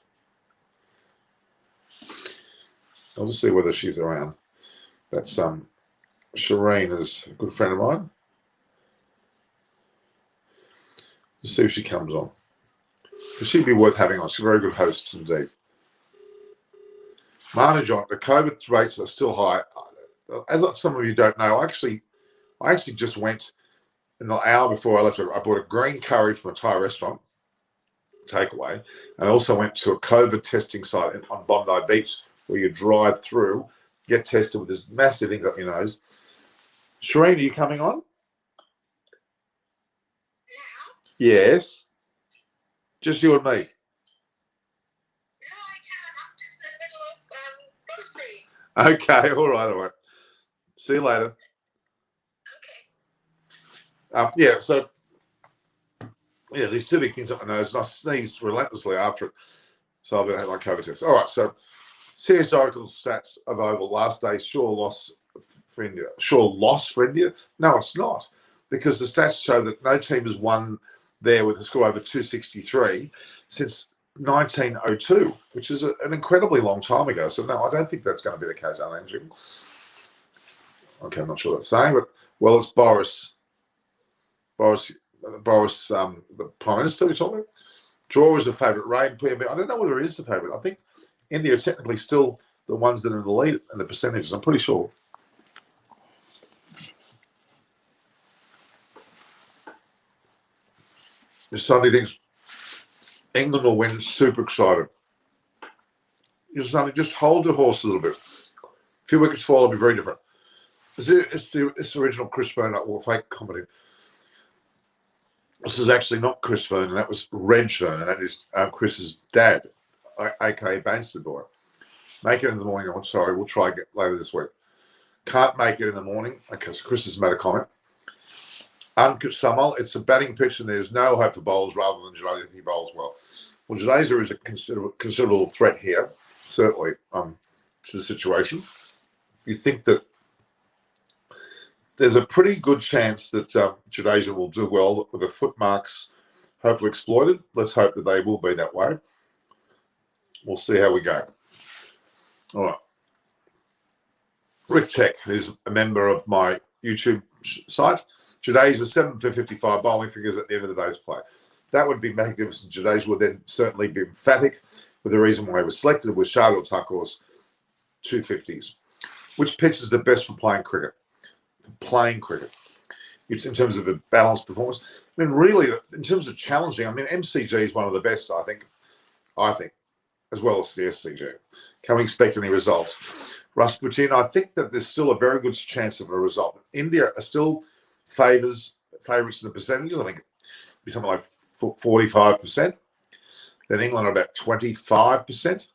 I'll just see whether she's around. That's Shireen is a good friend of mine. Let's see if she comes on. She'd be worth having on. She's a very good host indeed. Marnajon, the COVID rates are still high. As some of you don't know, I actually just went in the hour before I left. I bought a green curry from a Thai restaurant, takeaway. And I also went to a COVID testing site on Bondi Beach where you drive through, get tested with this massive thing up your nose. Shireen, are you coming on? Yeah. Yes. Just you and me. Okay, all right. See you later. Okay. So these two big things up my nose, and I sneezed relentlessly after it. So I've had my COVID test. All right, so see historical stats of Oval last day. Sure loss for India. No, it's not, because the stats show that no team has won there with a score over 263 since 1902, which is an incredibly long time ago. So no, I don't think that's going to be the case, Alan. Okay, I'm not sure what that's saying, but well, it's Boris, the Prime Minister we're talking about. Draw is the favourite. Rain, PMB. I don't know whether it is the favourite. I think India are technically still the ones that are in the lead in the percentages. I'm pretty sure. If somebody thinks England will win, super excited. Just hold your horse a little bit. A few wickets fall, it'll be very different. It's the original Chris Fern or fake comedy. This is actually not Chris Fern, that was Reg Fern, and that is Chris's dad, aka Banstead boy. Make it in the morning. I'm sorry, we'll try again later this week. Can't make it in the morning. Okay, so Chris has made a comment. Samal, it's a batting pitch and there's no hope for bowlers rather than Jadeja if he bowls well. Well, Jadeja is a considerable threat here, certainly, to the situation. You think that there's a pretty good chance that Jadeja will do well with the foot marks hopefully exploited. Let's hope that they will be that way. We'll see how we go. All right. Rick Tech, who's a member of my YouTube site. Jadeja 7 for 55 bowling figures at the end of the day's play. That would be magnificent. Jadeja would then certainly be emphatic with the reason why he was selected with Shardul Thakur's 250s. Which pitch is the best for playing cricket? It's in terms of a balanced performance. I mean, really, in terms of challenging, I mean, MCG is one of the best, I think, as well as the SCG. Can we expect any results? Rasputin, I think that there's still a very good chance of a result. India are still favourites in the percentages. I think it'd be something like 45%. Then England are about 25%,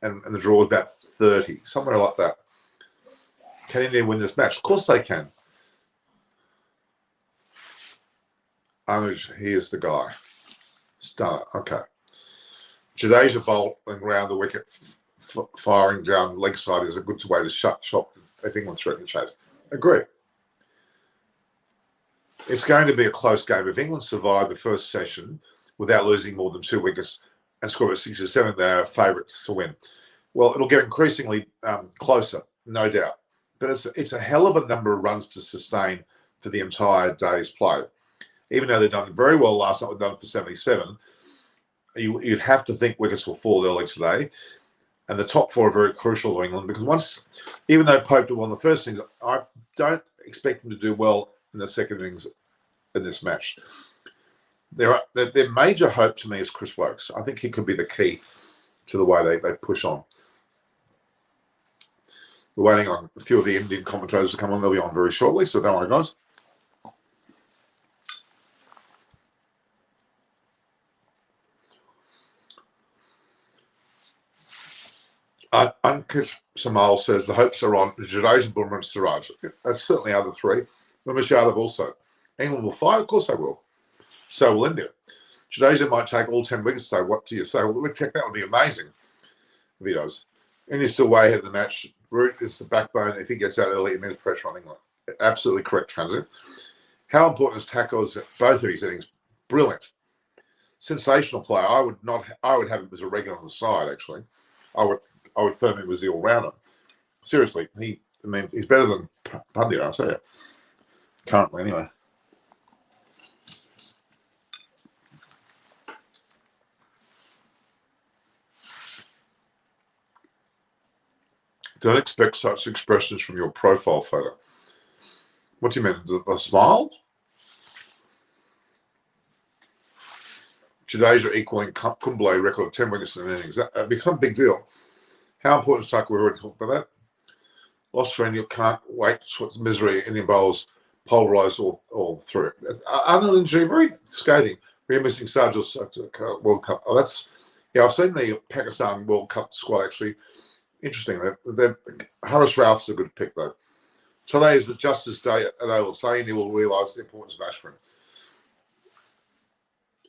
and the draw is about 30%, somewhere like that. Can India win this match? Of course they can. Anuj, he is the guy. Stunner. Okay. Jadeja bowling round the wicket, firing down leg side is a good way to shut shop if England threaten chase. Agree. It's going to be a close game. If England survive the first session without losing more than 2 wickets and score at 6 or 7, they are favourites to win. Well, it'll get increasingly closer, no doubt. But it's a hell of a number of runs to sustain for the entire day's play. Even though they've done very well last night, we've done for 77, you'd have to think wickets will fall early today. And the top 4 are very crucial to England because even though Pope did well in the first innings, I don't expect him to do well in the second innings in this match. Their major hope to me is Chris Wokes. I think he could be the key to the way they push on. We're waiting on a few of the Indian commentators to come on. They'll be on very shortly, so don't worry, guys. Ankit Samal says the hopes are on Jadeja, Bumrah and Siraj. That's certainly other 3. Ramesh Yadav also. England will fight? Of course they will. So will India. Jadeja might take all 10 wickets. So what do you say? Well, that would be amazing if he does. India's still way ahead of the match. Root is the backbone. If he gets out early, it means pressure on England. Absolutely correct, Transit. How important is Thakur's both of his innings? Brilliant. Sensational player. I would have him as a regular on the side, actually. I would firm him as the all-rounder. Seriously, he's better than Pandya, I'll tell you. Currently, anyway. Don't expect such expressions from your profile photo. What do you mean? The smile? Jadeja equaling Kumble record of 10 wickets in innings. That become a big deal. How important is Tucker? We've already talked about that. Lost for India, can't wait. What misery Indian bowls pulverised all through. Anil injury, very scathing. We're missing Sajal World Cup. Oh, I've seen the Pakistan World Cup squad actually. Interesting. Haris Ralph's a good pick though. Today is the Justice Day at Oval, so India will realise the importance of Ashwin.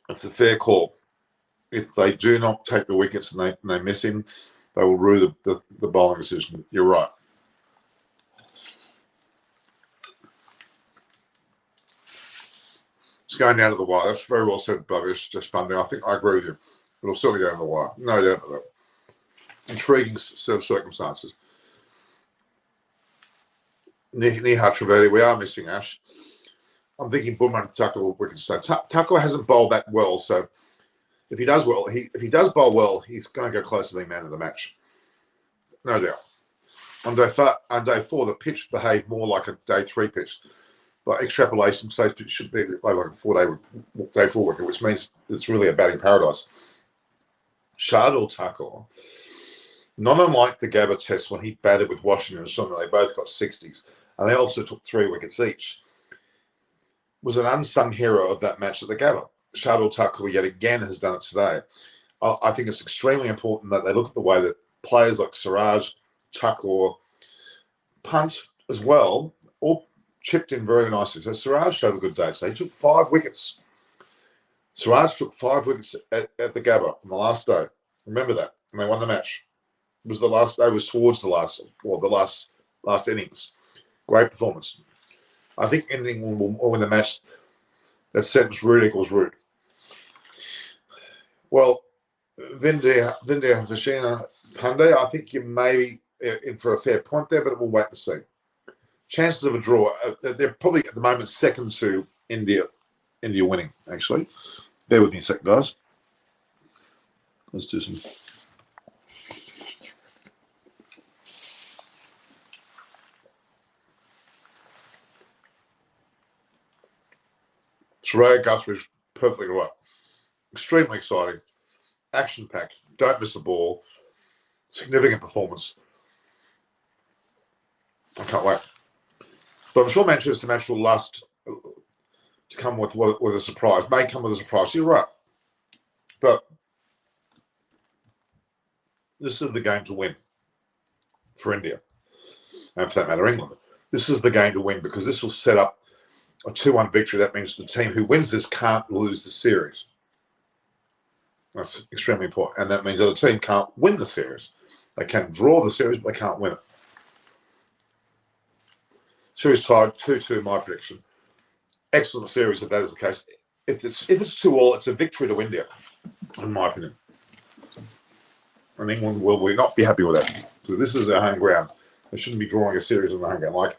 It's a fair call. If they do not take the wickets and they miss him, they will rue the bowling decision. You're right. It's going down to the wire. That's very well said, Bhavesh Deshpande. I think I agree with you. It'll certainly go down to the wire. No doubt about that. Intriguing set of circumstances. Nihar Trivedi, we are missing Ash. I'm thinking Bumrah and Tucker we can say. Tucker hasn't bowled that well, so if he does well, if he does bowl well, he's going to go close to being man of the match. No doubt. On day 4, the pitch behaved more like a day 3 pitch. By extrapolation, say it should be like a day 4 wicket, which means it's really a batting paradise. Shardul Thakur, not unlike the Gabba test when he batted with Washington and Shunga, they both got 60s, and they also took 3 wickets each, was an unsung hero of that match at the Gabba. Shardul Thakur yet again has done it today. I think it's extremely important that they look at the way that players like Siraj, Thakur, punt as well, all chipped in very nicely. So Siraj had a good day. So he took 5 wickets. Siraj took 5 wickets at the Gabba on the last day. Remember that. And they won the match. It was the last day, was towards the last innings. Great performance. I think England will win the match. That sentence root equals root. Well, Vindhya Vashina Pandey, I think you may be in for a fair point there, but we'll wait and see. Chances of a draw, they're probably at the moment second to India winning, actually. Bear with me a second, guys. Let's do some. Suraya Guthrie is perfectly right. Extremely exciting. Action-packed. Don't miss the ball. Significant performance. I can't wait. But I'm sure Manchester match will last to come with a surprise. May come with a surprise. You're right. But this is the game to win for India. And for that matter, England. This is the game to win because this will set up a 2-1 victory. That means the team who wins this can't lose the series. That's extremely important. And that means the other team can't win the series. They can draw the series, but they can't win it. Series tied 2-2, my prediction. Excellent series if that is the case. If it's 2-2, it's a victory to India, in my opinion. And England will not be happy with that. So this is their home ground. They shouldn't be drawing a series in the home ground. Like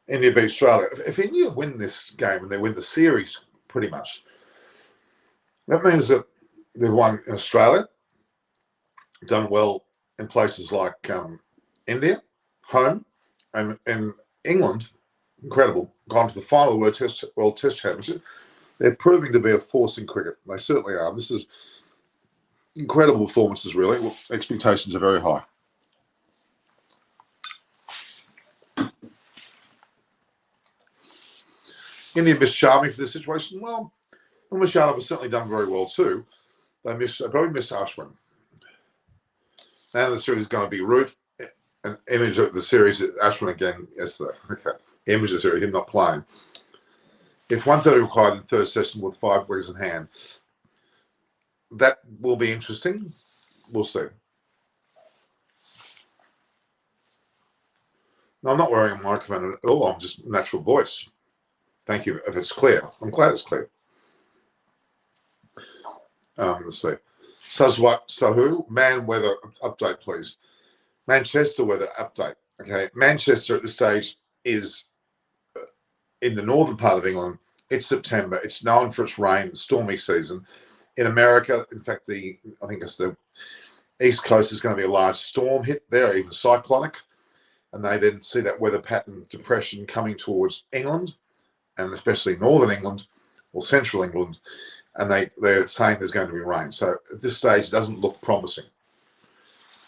India beat Australia. If India win this game and they win the series pretty much, that means that they've won in Australia, done well in places like India, home, and in England, incredible, gone to the final World Test Championship. They're proving to be a force in cricket. They certainly are. This is incredible performances, really. Well, expectations are very high. India missed Sharmi for this situation. Well, Umar Yadav has certainly done very well too. They probably missed Ashwin. Now the series is going to be Root. An image of the series, Ashwin again, image of the series, him not playing. If 130 required in the third session with 5 wickets in hand, that will be interesting. We'll see. No, I'm not wearing a microphone at all. I'm just natural voice. Thank you. If it's clear, I'm glad it's clear. Let's see. Sahu, man weather update, please. Manchester weather update. Okay, Manchester at this stage is in the northern part of England. It's September. It's known for its rain, stormy season. In America, in fact, I think it's the East Coast is going to be a large storm hit there, even cyclonic, and they then see that weather pattern depression coming towards England, and especially northern England or central England, and they're saying there's going to be rain. So at this stage, it doesn't look promising.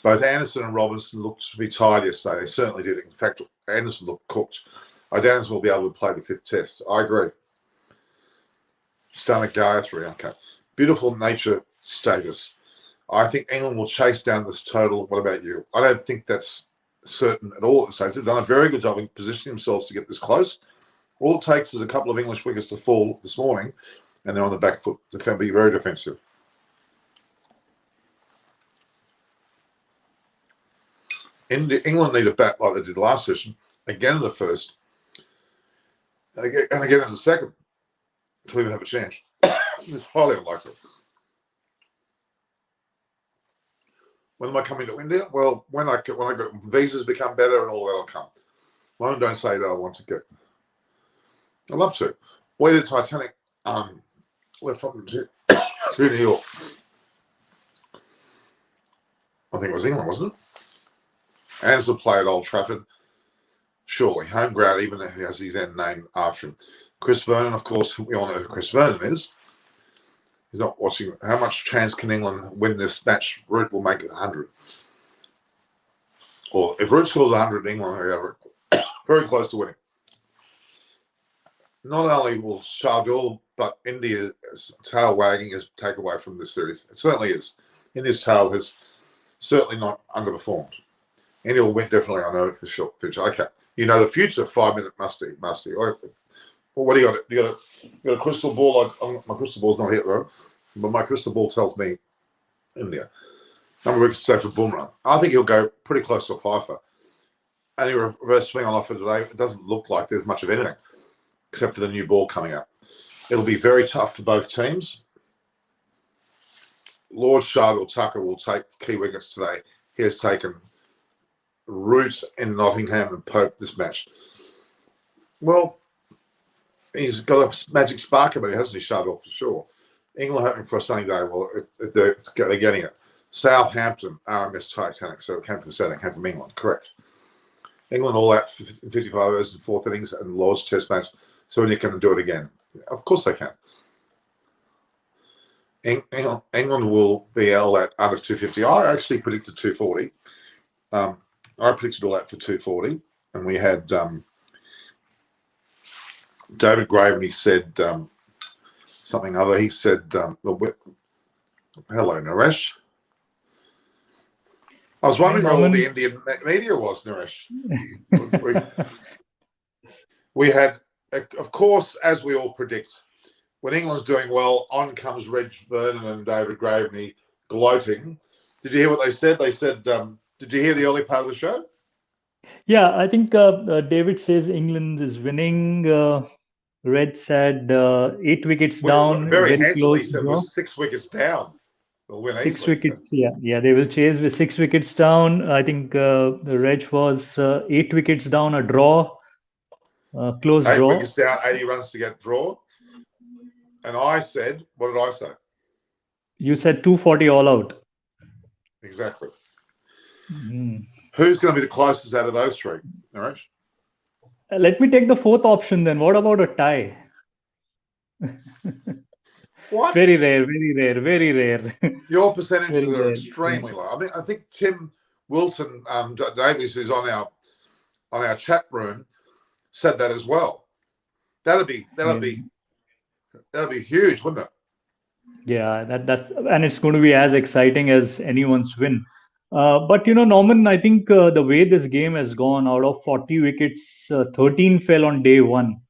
Both Anderson and Robinson looked to be tired yesterday. They certainly did. In fact, Anderson looked cooked. I doubt Anderson will be able to play the 5th test. I agree. Stunning Gayatri. Okay. Beautiful nature status. I think England will chase down this total. What about you? I don't think that's certain at all at the stage. They've done a very good job in positioning themselves to get this close. All it takes is a couple of English wickets to fall this morning, and they're on the back foot. Be very defensive. England need a bat like they did last session, again in the first, and again in the second, to even have a chance. It's highly unlikely. When am I coming to India? Well, when I go, visas become better and all that'll come. Well, don't say that I want to go. I'd love to. Where did Titanic left from to New York? I think it was England, wasn't it? Ansel played at Old Trafford. Surely, home ground, even if he has his end named after him. Chris Vernon, of course, we all know who Chris Vernon is. He's not watching. How much chance can England win this match? Root will make it 100. Or if Root scores 100, England are very close to winning. Not only will Shardul, but India's tail wagging is take away from this series. It certainly is. India's tail has certainly not underperformed. India will win definitely. I know it for sure. Okay, you know the future. 5-minute musty. Well, what do you got? You got a crystal ball? My crystal ball's not here though, but my crystal ball tells me India. Number of wickets to say for Bumrah. I think he'll go pretty close to a fifer. Any reverse swing on offer today. It doesn't look like there's much of anything, except for the new ball coming up. It'll be very tough for both teams. Lord Shardul Tucker will take key wickets today. He has taken Root in Nottingham and Pope this match. Well, he's got a magic spark about it, hasn't he, Shardul, for sure. England hoping for a sunny day. Well, they're getting it. Southampton, RMS Titanic. So it came from Saturday, came from England, correct. England all out 55 overs and 4th innings and Lord's Test match. So when you can do it again. Of course they can. England will be all out under 250. I actually predicted 240. I predicted all that for 240. And we had David Graven, he said something other. He said, hello, Naresh. I was wondering where all the Indian media was, Naresh. We had, of course, as we all predict, when England's doing well, on comes Reg Vernon and David Graveney gloating. Did you hear what they said? They said, did you hear the early part of the show? Yeah, I think David says England is winning. Red said 8 wickets down. Very handsomely, he said it was 6 wickets down. They'll win 6 easily, wickets, yeah. They will chase with 6 wickets down. I think the Reg was 8 wickets down, a draw, close draw. 8 wickets down, 80 runs to get draw. And I said, what did I say? You said 240 all out. Exactly. Who's going to be the closest out of those 3, Naresh? Let me take the 4th option then. What about a tie? What? Very rare. Your percentages are extremely low. I mean, I think Tim Wilton Davies, who's on our chat room, said that as well. That'd be huge, wouldn't it? Yeah, that's and it's going to be as exciting as anyone's win. But Norman, I think the way this game has gone, out of 40 wickets, 13 fell on day 1.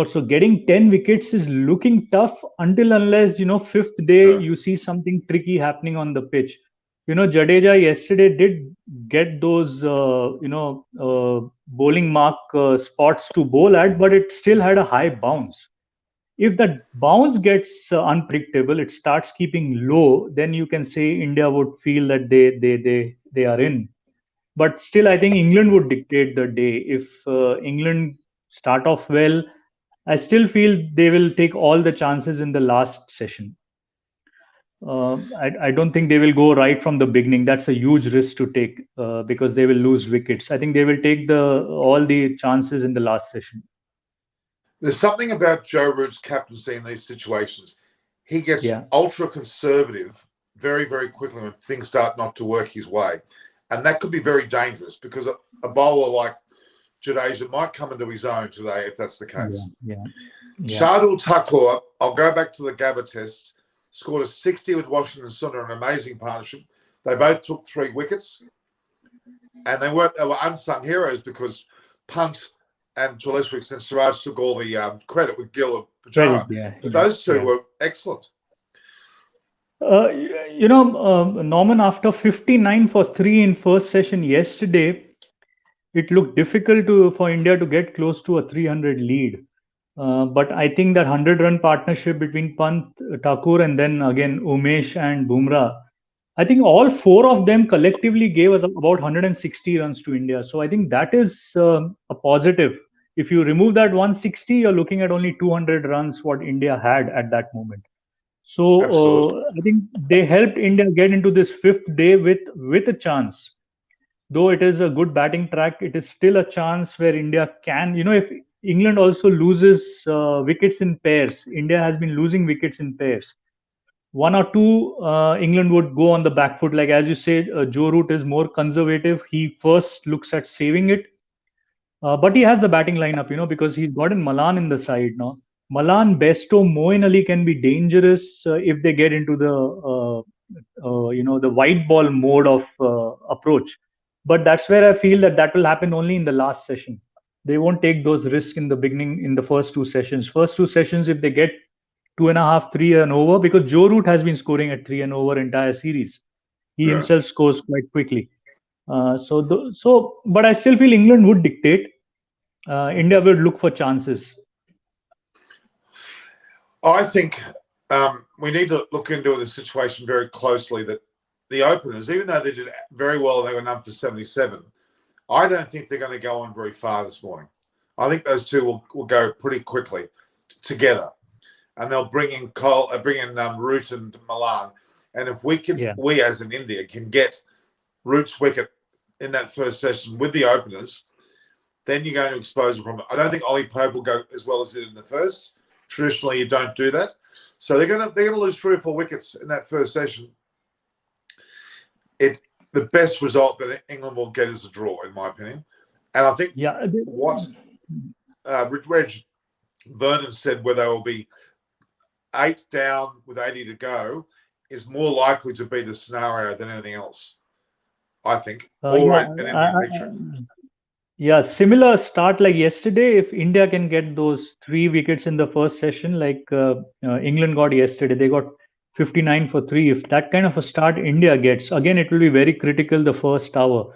So getting 10 wickets is looking tough until unless 5th day you see something tricky happening on the pitch. Jadeja yesterday did get those bowling mark spots to bowl at, but it still had a high bounce. If that bounce gets unpredictable, it starts keeping low, then you can say India would feel that they are in. But still, I think England would dictate the day. If England start off well, I still feel they will take all the chances in the last session. I don't think they will go right from the beginning. That's a huge risk to take because they will lose wickets. I think they will take all the chances in the last session. There's something about Joe Root's captaincy in these situations. he gets Yeah. ultra conservative very, very quickly when things start not to work his way. And that could be very dangerous because a bowler like Jadeja might come into his own today if that's the case. Yeah. Shardul Thakur, I'll go back to the Gabba test, scored a 60 with Washington Sundar, an amazing partnership. They both took 3 wickets. And they were unsung heroes because Punt and Jaleswicks and Siraj took all the credit with Gill and Pujara. But those two were excellent. Norman, after 59 for 3 in first session yesterday, it looked difficult for India to get close to a 300 lead. But I think that 100-run partnership between Pant, Thakur, and then again Umesh and Bumrah, I think all 4 of them collectively gave us about 160 runs to India. So I think that is a positive. If you remove that 160, you're looking at only 200 runs what India had at that moment. So I think they helped India get into this 5th day with a chance. Though it is a good batting track, it is still a chance where India can, if England also loses wickets in pairs, India has been losing wickets in pairs. 1 or 2, England would go on the back foot. Like as you say, Joe Root is more conservative. He first looks at saving it. But he has the batting lineup, because he's gotten Malan in the side now. Malan, Besto, Moeen Ali can be dangerous if they get into the white ball mode of approach. But that's where I feel that will happen only in the last session. They won't take those risks in the beginning, in the first 2 sessions. First 2 sessions, if they get 2.5, 3 and over, because Joe Root has been scoring at 3 and over entire series. He himself scores quite quickly. But I still feel England would dictate. India would look for chances. I think we need to look into the situation very closely that the openers, even though they did very well, they were none for 77, I don't think they're going to go on very far this morning. I think those two will go pretty quickly together. And they'll bring in Root and Malan. And if we as in India can get Root's wicket in that first session with the openers, then you're going to expose a problem. I don't think Ollie Pope will go as well as it in the first. Traditionally, you don't do that. So they're going to lose 3 or 4 wickets in that first session. The best result that England will get is a draw, in my opinion. And I think what Reg Vernon said, where they will be 8 down with 80 to go, is more likely to be the scenario than anything else, I think. Similar start like yesterday. If India can get those 3 wickets in the first session, like England got yesterday, they got 59 for 3. If that kind of a start India gets, again, it will be very critical the first hour.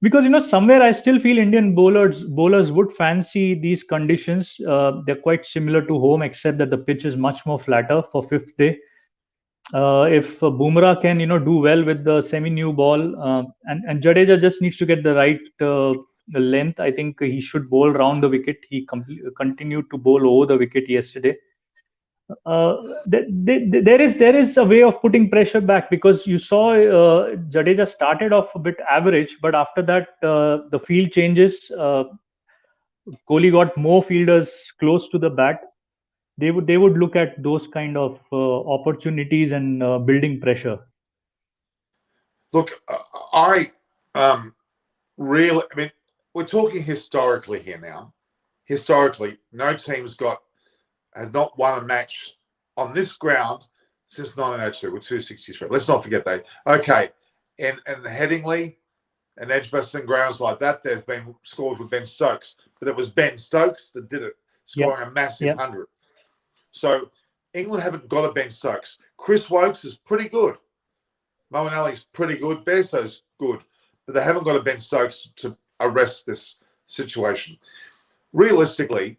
Because, somewhere I still feel Indian bowlers would fancy these conditions. They're quite similar to home, except that the pitch is much more flatter for 5th day. If Bumrah can, do well with the semi-new ball, and Jadeja just needs to get the right length, I think he should bowl round the wicket. He continued to bowl over the wicket yesterday. There is a way of putting pressure back, because you saw Jadeja started off a bit average, but after that the field changes. Kohli got more fielders close to the bat. They would look at those kind of opportunities and building pressure. Look, we're talking historically here now. Historically, no team's has not won a match on this ground since 1902 with 263. Let's not forget that. Okay, and Headingley and Edgbaston grounds like that, there's been scored with Ben Stokes, but it was Ben Stokes that did it, scoring a massive 100. So England haven't got a Ben Stokes. Chris Wokes is pretty good. Moeen Ali's pretty good. Bairstow's good, but they haven't got a Ben Stokes to arrest this situation. Realistically,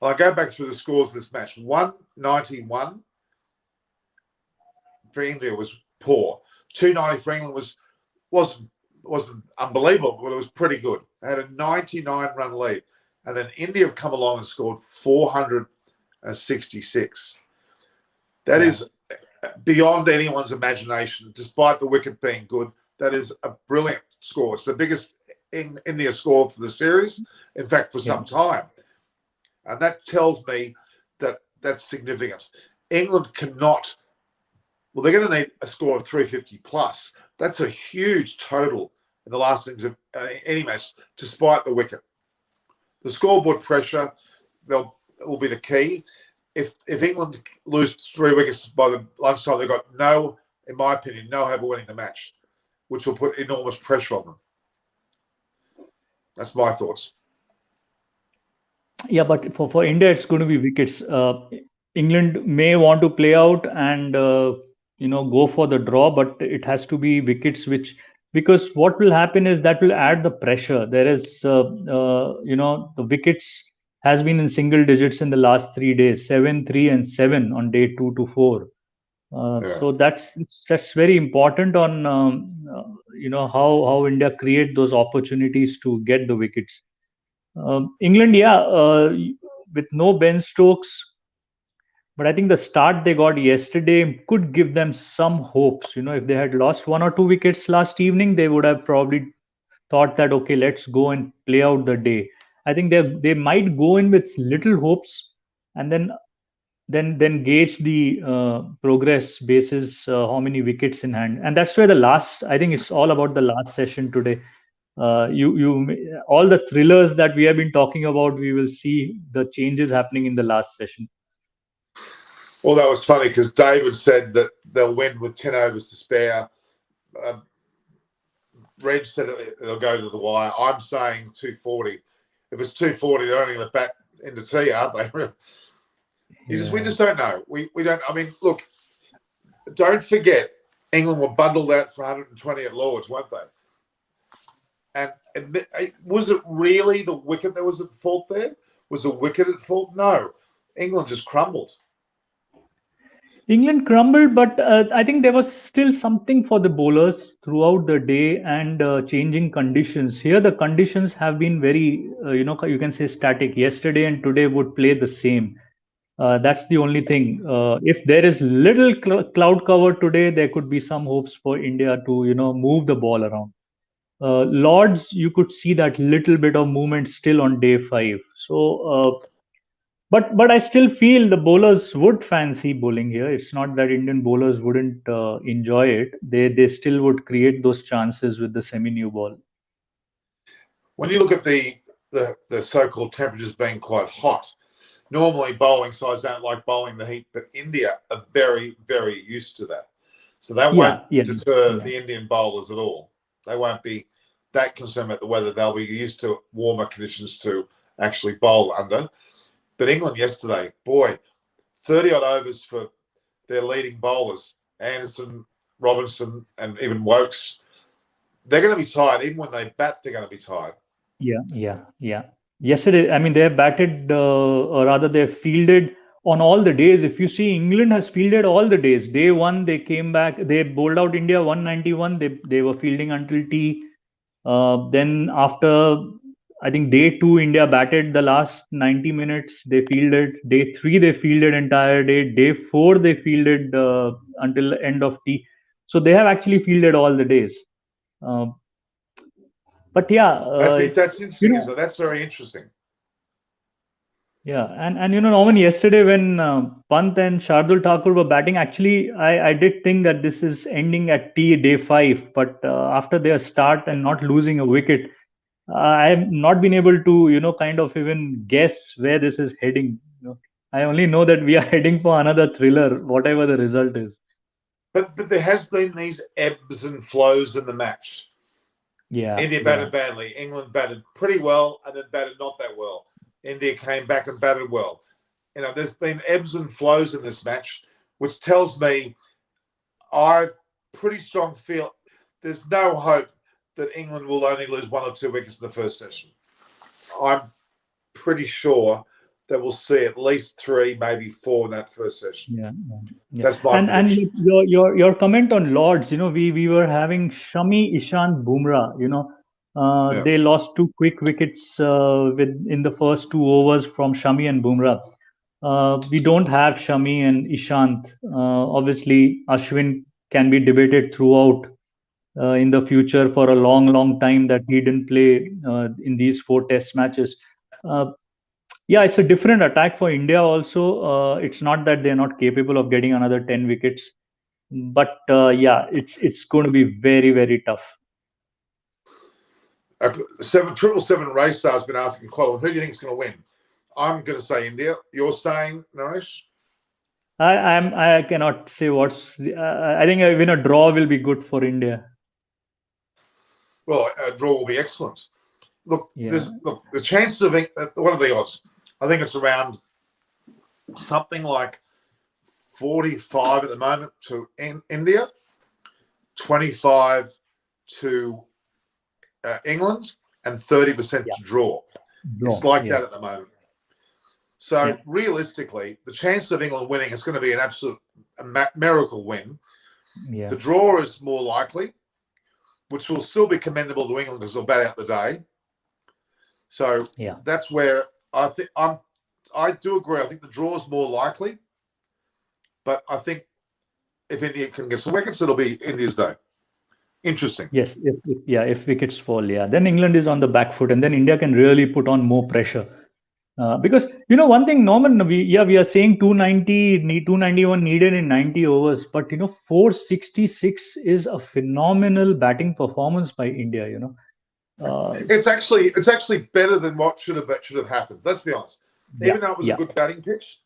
I go back through the scores of this match. 191 for India was poor. 290 for England wasn't unbelievable, but it was pretty good. They had a 99-run lead. And then India have come along and scored 466. That is beyond anyone's imagination, despite the wicket being good. That is a brilliant score. It's the biggest India score for the series, in fact, for some time. And that tells me that that's significant. England cannot Well, they're going to need a score of 350 plus. That's a huge total in the last innings of any match, despite the wicket. The scoreboard pressure will be the key. If England lose 3 wickets by the lunchtime, they've got no, in my opinion, no hope of winning the match, which will put enormous pressure on them. That's my thoughts. Yeah, but for India, it's going to be wickets. England may want to play out and go for the draw, but it has to be wickets. Because what will happen is that will add the pressure. There is the wickets has been in single digits in the last 3 days, 7, 3, and 7 on day 2 to 4. So that's very important on how India create those opportunities to get the wickets. England, yeah, with no Ben Stokes, but I think the start they got yesterday could give them some hopes. If they had lost 1 or 2 wickets last evening, they would have probably thought that, okay, let's go and play out the day. I think they might go in with little hopes, and then gauge the progress basis how many wickets in hand, and that's where I think it's all about the last session today. You all the thrillers that we have been talking about, we will see the changes happening in the last session. Well, that was funny because David said that they'll win with 10 overs to spare. Reg said they'll go to the wire. I'm saying 240. If it's 240, they're only going to bat into tea, aren't they? We just don't know. We don't. I mean, look, don't forget, England were bundled out for 120 at Lords, weren't they? And was it really the wicket that was at fault there? Was the wicket at fault? No. England just crumbled. England crumbled, but I think there was still something for the bowlers throughout the day and changing conditions. Here, the conditions have been very, you can say static. Yesterday and today would play the same. That's the only thing. If there is little cloud cover today, there could be some hopes for India to, move the ball around. Lords, you could see that little bit of movement still on day 5. So, but I still feel the bowlers would fancy bowling here. It's not that Indian bowlers wouldn't enjoy it. They still would create those chances with the semi-new ball. When you look at the so-called temperatures being quite hot, normally bowling sides don't like bowling the heat, but India are very, very used to that. So that won't deter the Indian bowlers at all. They won't be that concerned about the weather. They'll be used to warmer conditions to actually bowl under. But England yesterday, boy, 30-odd overs for their leading bowlers, Anderson, Robinson, and even Wokes. They're going to be tired. Even when they bat, they're going to be tired. Yeah. Yesterday, I mean, they have batted, or rather, they have fielded on all the days. If you see, England has fielded all the days. Day 1, they came back. They bowled out India 191. They were fielding until tea. Then after, I think day 2, India batted the last 90 minutes. They fielded. Day 3, they fielded entire day. Day 4, they fielded until the end of tea. So they have actually fielded all the days. But yeah, that's interesting, isn't it? That's very interesting. Yeah, and Norman, yesterday when Pant and Shardul Thakur were batting, actually, I did think that this is ending at tea day 5. But after their start and not losing a wicket, I have not been able to kind of even guess where this is heading. I only know that we are heading for another thriller, whatever the result is. But there has been these ebbs and flows in the match. Yeah, India batted badly. England batted pretty well and then batted not that well. India came back and batted well. There's been ebbs and flows in this match, which tells me I've pretty strong feel there's no hope that England will only lose 1 or 2 wickets in the first session. I'm pretty sure that we'll see at least 3, maybe 4 in that first session. Yeah. That's my prediction. And your comment on Lords, we were having Shami, Ishant, Bumrah. They lost 2 quick wickets in the first 2 overs from Shami and Bumrah. We don't have Shami and Ishant. Obviously, Ashwin can be debated throughout in the future for a long time that he didn't play in these 4 test matches. Yeah, it's a different attack for India also. It's not that they're not capable of getting another 10 wickets. But yeah, it's going to be very, very tough. 777 Race Star's been asking Colin, who do you think is going to win? I'm going to say India. You're saying, Naresh? I cannot say what's. I think even a draw will be good for India. Well, a draw will be excellent. Look, Yeah. the chances of what are the odds? I think it's around something like 45 at the moment to India, 25 to England, and 30% to draw. It's like that at the moment. So realistically, the chance of England winning is going to be an absolute miracle win. Yeah. The draw is more likely, which will still be commendable to England because they'll bat out the day. So that's where I think I do agree. I think the draw is more likely, but I think if India can get some wickets, it'll be India's day. Interesting. Yes, if wickets fall, then England is on the back foot, and then India can really put on more pressure. Because one thing, Norman, we are saying 291 needed in 90 overs, but 466 is a phenomenal batting performance by India. It's actually better than what should have happened. Let's be honest. Even though it was a good batting pitch,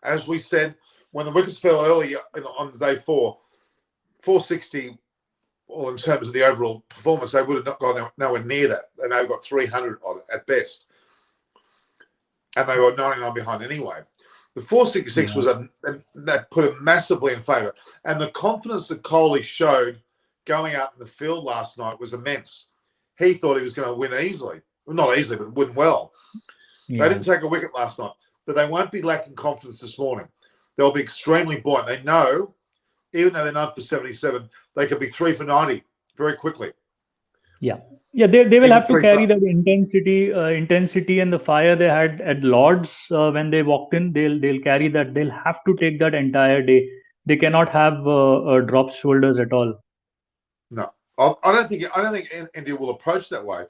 as we said, when the wickets fell early on day 4, 460. Well, in terms of the overall performance, they would have not gone nowhere near that, and they've got 300 on it at best, and they were 99 behind anyway. The 466 was that put him massively in favour, and the confidence that Kohli showed going out in the field last night was immense. He thought he was going to win easily, well, not easily, but win well. They didn't take a wicket last night, but they won't be lacking confidence this morning. They'll be extremely buoyant. They know, even though they're not for 77, they could be 3 for 90 very quickly. Yeah, they will have to carry that intensity and the fire they had at Lords when they walked in. They'll carry that. They'll have to take that entire day. They cannot have dropped shoulders at all. No, I don't think India will approach that way.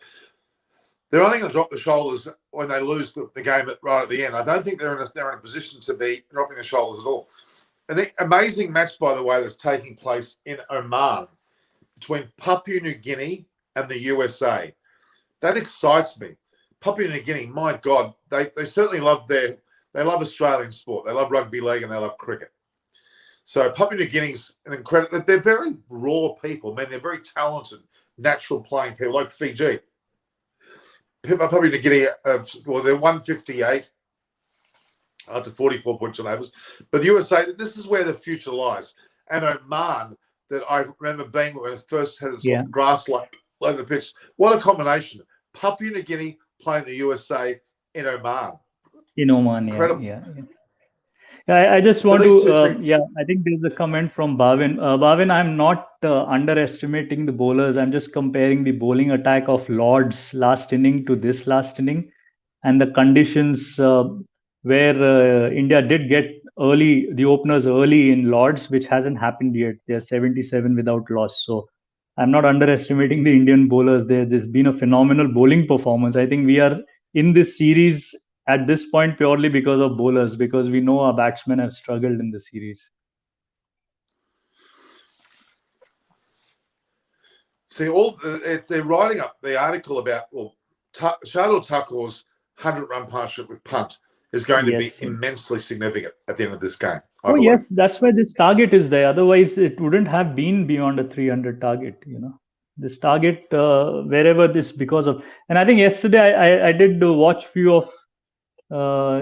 They're only going to drop the shoulders when they lose the game right at the end. I don't think they're in a position to be dropping the shoulders at all. An amazing match, by the way, that's taking place in Oman between Papua New Guinea and the USA. That excites me. Papua New Guinea, my God, they certainly love Australian sport. They love rugby league and they love cricket. So Papua New Guinea's an incredible. They're very raw people, man. They're very talented, natural playing people like Fiji. Papua New Guinea, they're 158. Up to 44 points on overs. But USA, this is where the future lies. And Oman, that I remember being when it first had its grass like the pitch. What a combination. Papua New Guinea playing the USA in Oman. Incredible. I just want to, I think there's a comment from Bhavin. Bhavin, I'm not underestimating the bowlers. I'm just comparing the bowling attack of Lord's last inning to this last inning and the conditions where India did get the openers early in Lords, which hasn't happened yet. They're 77 without loss. So I'm not underestimating the Indian bowlers. There's been a phenomenal bowling performance. I think we are in this series at this point purely because of bowlers, because we know our batsmen have struggled in the series. See, they're writing up the article about Shardul Thakur's 100-run partnership with Punt is going to be immensely significant at the end of this game. I believe. Yes, that's why this target is there. Otherwise, it wouldn't have been beyond a 300 target. This target, wherever this because of, and I think yesterday I did watch few of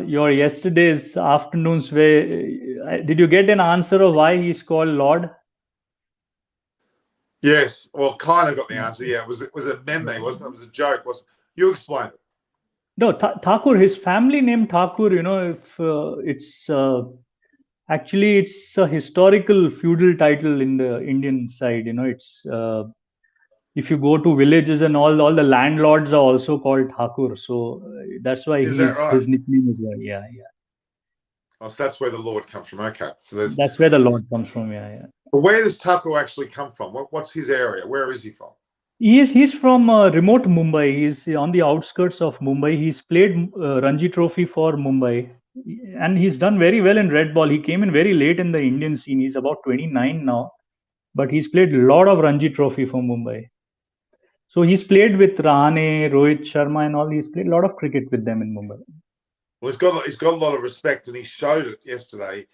your yesterday's afternoons. Where did you get an answer of why he's called Lord? Yes, well, kind of got the answer. Yeah, it was a meme, wasn't it? It was a joke. You explain it. No, Thakur, his family name Thakur, it's actually it's a historical feudal title in the Indian side. It's if you go to villages and all the landlords are also called Thakur. So that's why his nickname is there. Yeah. Oh, so that's where the Lord comes from. Okay, so that's where the Lord comes from. Yeah. But where does Thakur actually come from? What's his area? Where is he from? He's from remote Mumbai. He's on the outskirts of Mumbai. He's played Ranji Trophy for Mumbai. and he's done very well in red ball. He came in very late in the Indian scene. He's about 29 now, but he's played a lot of Ranji Trophy for Mumbai. So he's played with Rahane, Rohit Sharma, and all. He's played a lot of cricket with them in Mumbai. Well, he's got a lot of respect, and he showed it yesterday.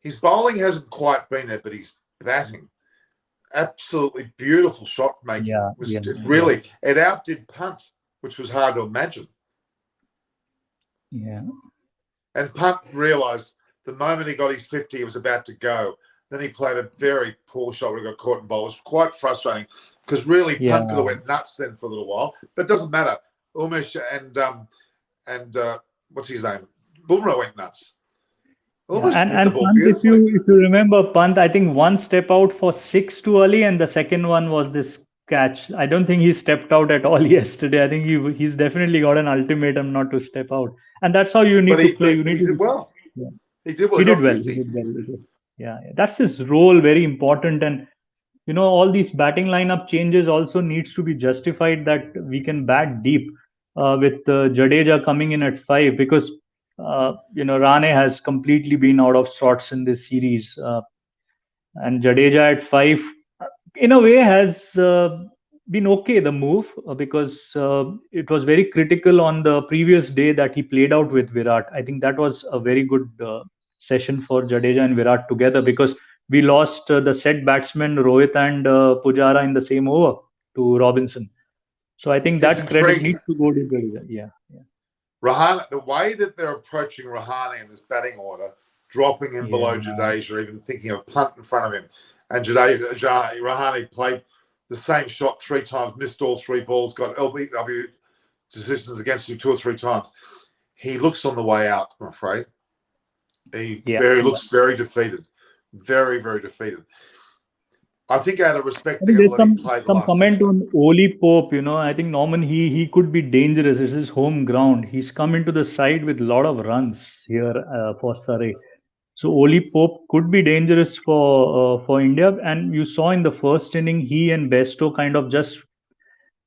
His bowling hasn't quite been there, but he's batting. Absolutely beautiful shot making. It outdid Punt, which was hard to imagine. Yeah. And Punt realised the moment he got his 50, he was about to go. Then he played a very poor shot when he got caught in bowl. It was quite frustrating because really Punt could have went nuts then for a little while. But it doesn't matter. Umesh and what's his name? Bumrah went nuts. And Pant, if you remember, Pant, I think one step out for 6 too early, and the second one was this catch. I don't think he stepped out at all yesterday. I think he's definitely got an ultimatum not to step out, and that's how you need to play. He did well. Yeah. He did well. He did well. Yeah, that's his role. Very important, and all these batting lineup changes also needs to be justified that we can bat deep with Jadeja coming in at 5 because. Rane has completely been out of sorts in this series, and Jadeja at 5, in a way, has been okay. The move because it was very critical on the previous day that he played out with Virat. I think that was a very good session for Jadeja and Virat together because we lost the set batsmen Rohit and Pujara in the same over to Robinson. So I think that credit needs to go to Jadeja. Yeah. Rahane, the way that they're approaching Rahane in this batting order, dropping him below Jadeja, or even thinking of Punt in front of him, and Rahane played the same shot 3 times, missed all 3 balls, got LBW decisions against him 2 or 3 times. He looks on the way out, I'm afraid. He looks very defeated, very, very defeated. I think out of respect, there's some comment on Oli Pope. I think Norman he could be dangerous. It's his home ground. He's come into the side with a lot of runs here for Surrey. So Oli Pope could be dangerous for India. And you saw in the first inning, he and Besto kind of just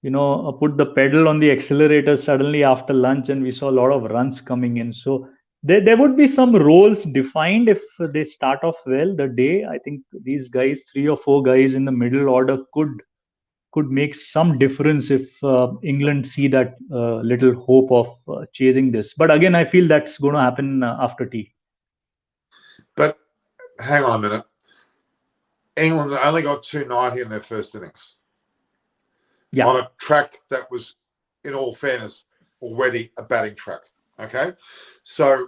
put the pedal on the accelerator suddenly after lunch, and we saw a lot of runs coming in. So there would be some roles defined if they start off well the day. I think these guys, 3 or 4 guys in the middle order, could make some difference if England see that little hope of chasing this. But again, I feel that's going to happen after tea. But hang on a minute. England only got 290 in their first innings. Yeah. On a track that was, in all fairness, already a batting track. Okay? So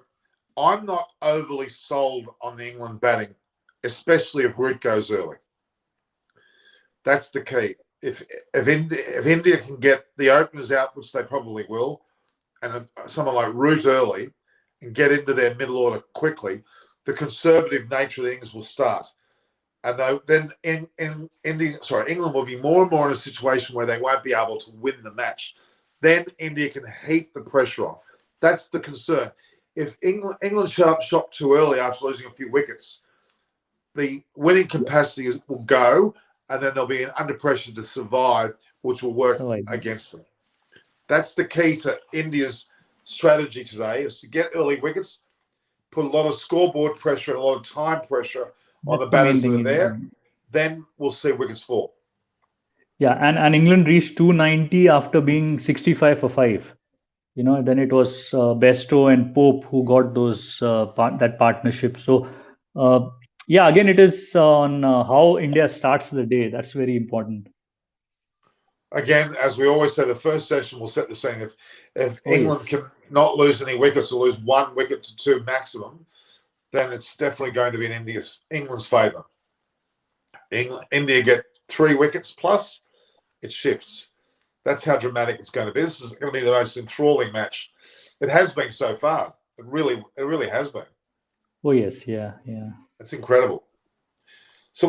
I'm not overly sold on the England batting, especially if Root goes early. That's the key. If India can get the openers out, which they probably will, and someone like Root early and get into their middle order quickly, the conservative nature of the innings will start. And then England will be more and more in a situation where they won't be able to win the match. Then India can heap the pressure on. That's the concern. If England shot too early after losing a few wickets, the winning capacity will go, and then they'll be under pressure to survive, which will work against them. That's the key to India's strategy today, is to get early wickets, put a lot of scoreboard pressure and a lot of time pressure on the batters that are there. Then we'll see wickets fall. Yeah, and England reached 290 after being 65 for 5. Then it was Besto and Pope who got those that partnership. So, again, it is on how India starts the day. That's very important. Again, as we always say, the first session will set the scene. If England can not lose any wickets or lose 1 wicket to 2 maximum, then it's definitely going to be in England's favour. India get 3 wickets plus, it shifts. That's how dramatic it's going to be. This is going to be the most enthralling match. It has been so far. It really has been. Oh yes, yeah. It's incredible. So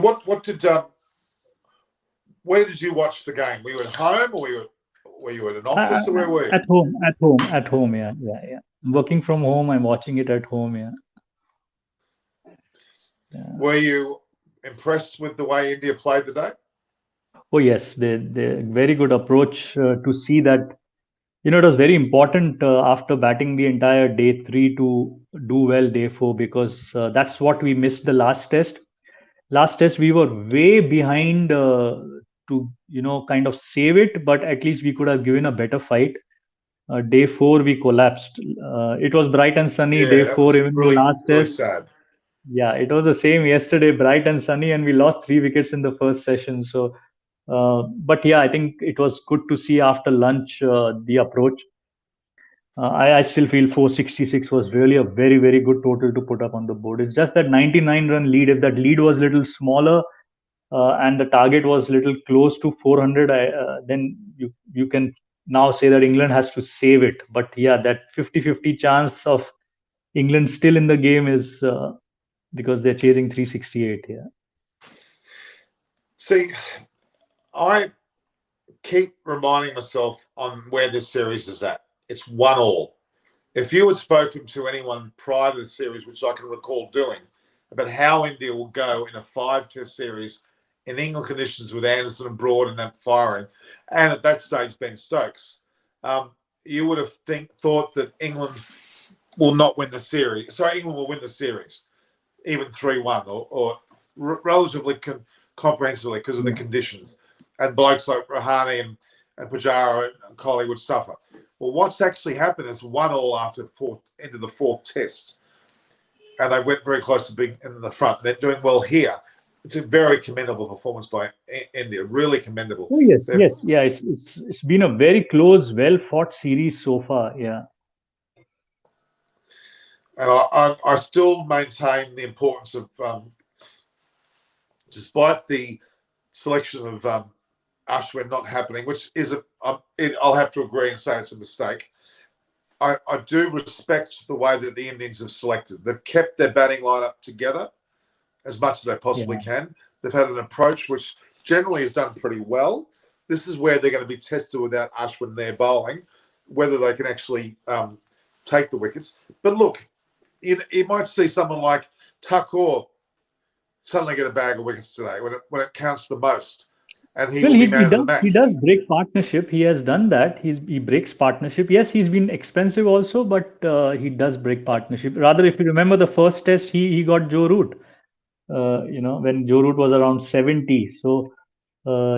where did you watch the game? Were you at home, or were you at an office, or where were you? At home. Yeah. I'm working from home. I'm watching it at home. Yeah. Were you impressed with the way India played the day? Oh yes, the very good approach to see that it was very important after batting the entire day 3 to do well day 4, because that's what we missed the last test. Last test we were way behind to kind of save it, but at least we could have given a better fight. Day 4 we collapsed. It was bright and sunny day Yeah, that 4, was even the really, last really test. sad. Yeah, it was the same yesterday, bright and sunny, and we lost 3 wickets in the first session. So, but yeah, I think it was good to see after lunch the approach. I still feel 466 was really a very, very good total to put up on the board. It's just that 99-run lead. If that lead was a little smaller and the target was a little close to 400, then you can now say that England has to save it. But yeah, that 50-50 chance of England still in the game is because they're chasing 368. Yeah. See, I keep reminding myself on where this series is at. It's 1-1. If you had spoken to anyone prior to the series, which I can recall doing, about how India will go in a 5-test series in England conditions with Anderson and Broad and that firing, and at that stage Ben Stokes, you would have thought that England will not win the series. Sorry, England will win the series, even 3-1 or relatively comprehensively because of the conditions. And blokes like Rahane and Pujara and Kohli would suffer. Well, what's actually happened is 1-1 after into the 4th test. And they went very close to being in the front. They're doing well here. It's a very commendable performance by India. Really commendable. Oh yes, yes, yeah. It's been a very close, well fought series so far. Yeah. And I still maintain the importance of, despite the selection of Ashwin not happening, which is I'll have to agree and say it's a mistake. I do respect the way that the Indians have selected. They've kept their batting lineup together as much as they possibly can. They've had an approach which generally has done pretty well. This is where they're going to be tested without Ashwin there bowling, whether they can actually take the wickets. But look, you might see someone like Thakur suddenly get a bag of wickets today when it counts the most. And he will be man of the match. He does break partnership. He has done that. He breaks partnership. Yes, he's been expensive also, but he does break partnership. Rather, if you remember the first test, he got Joe Root. When Joe Root was around 70. So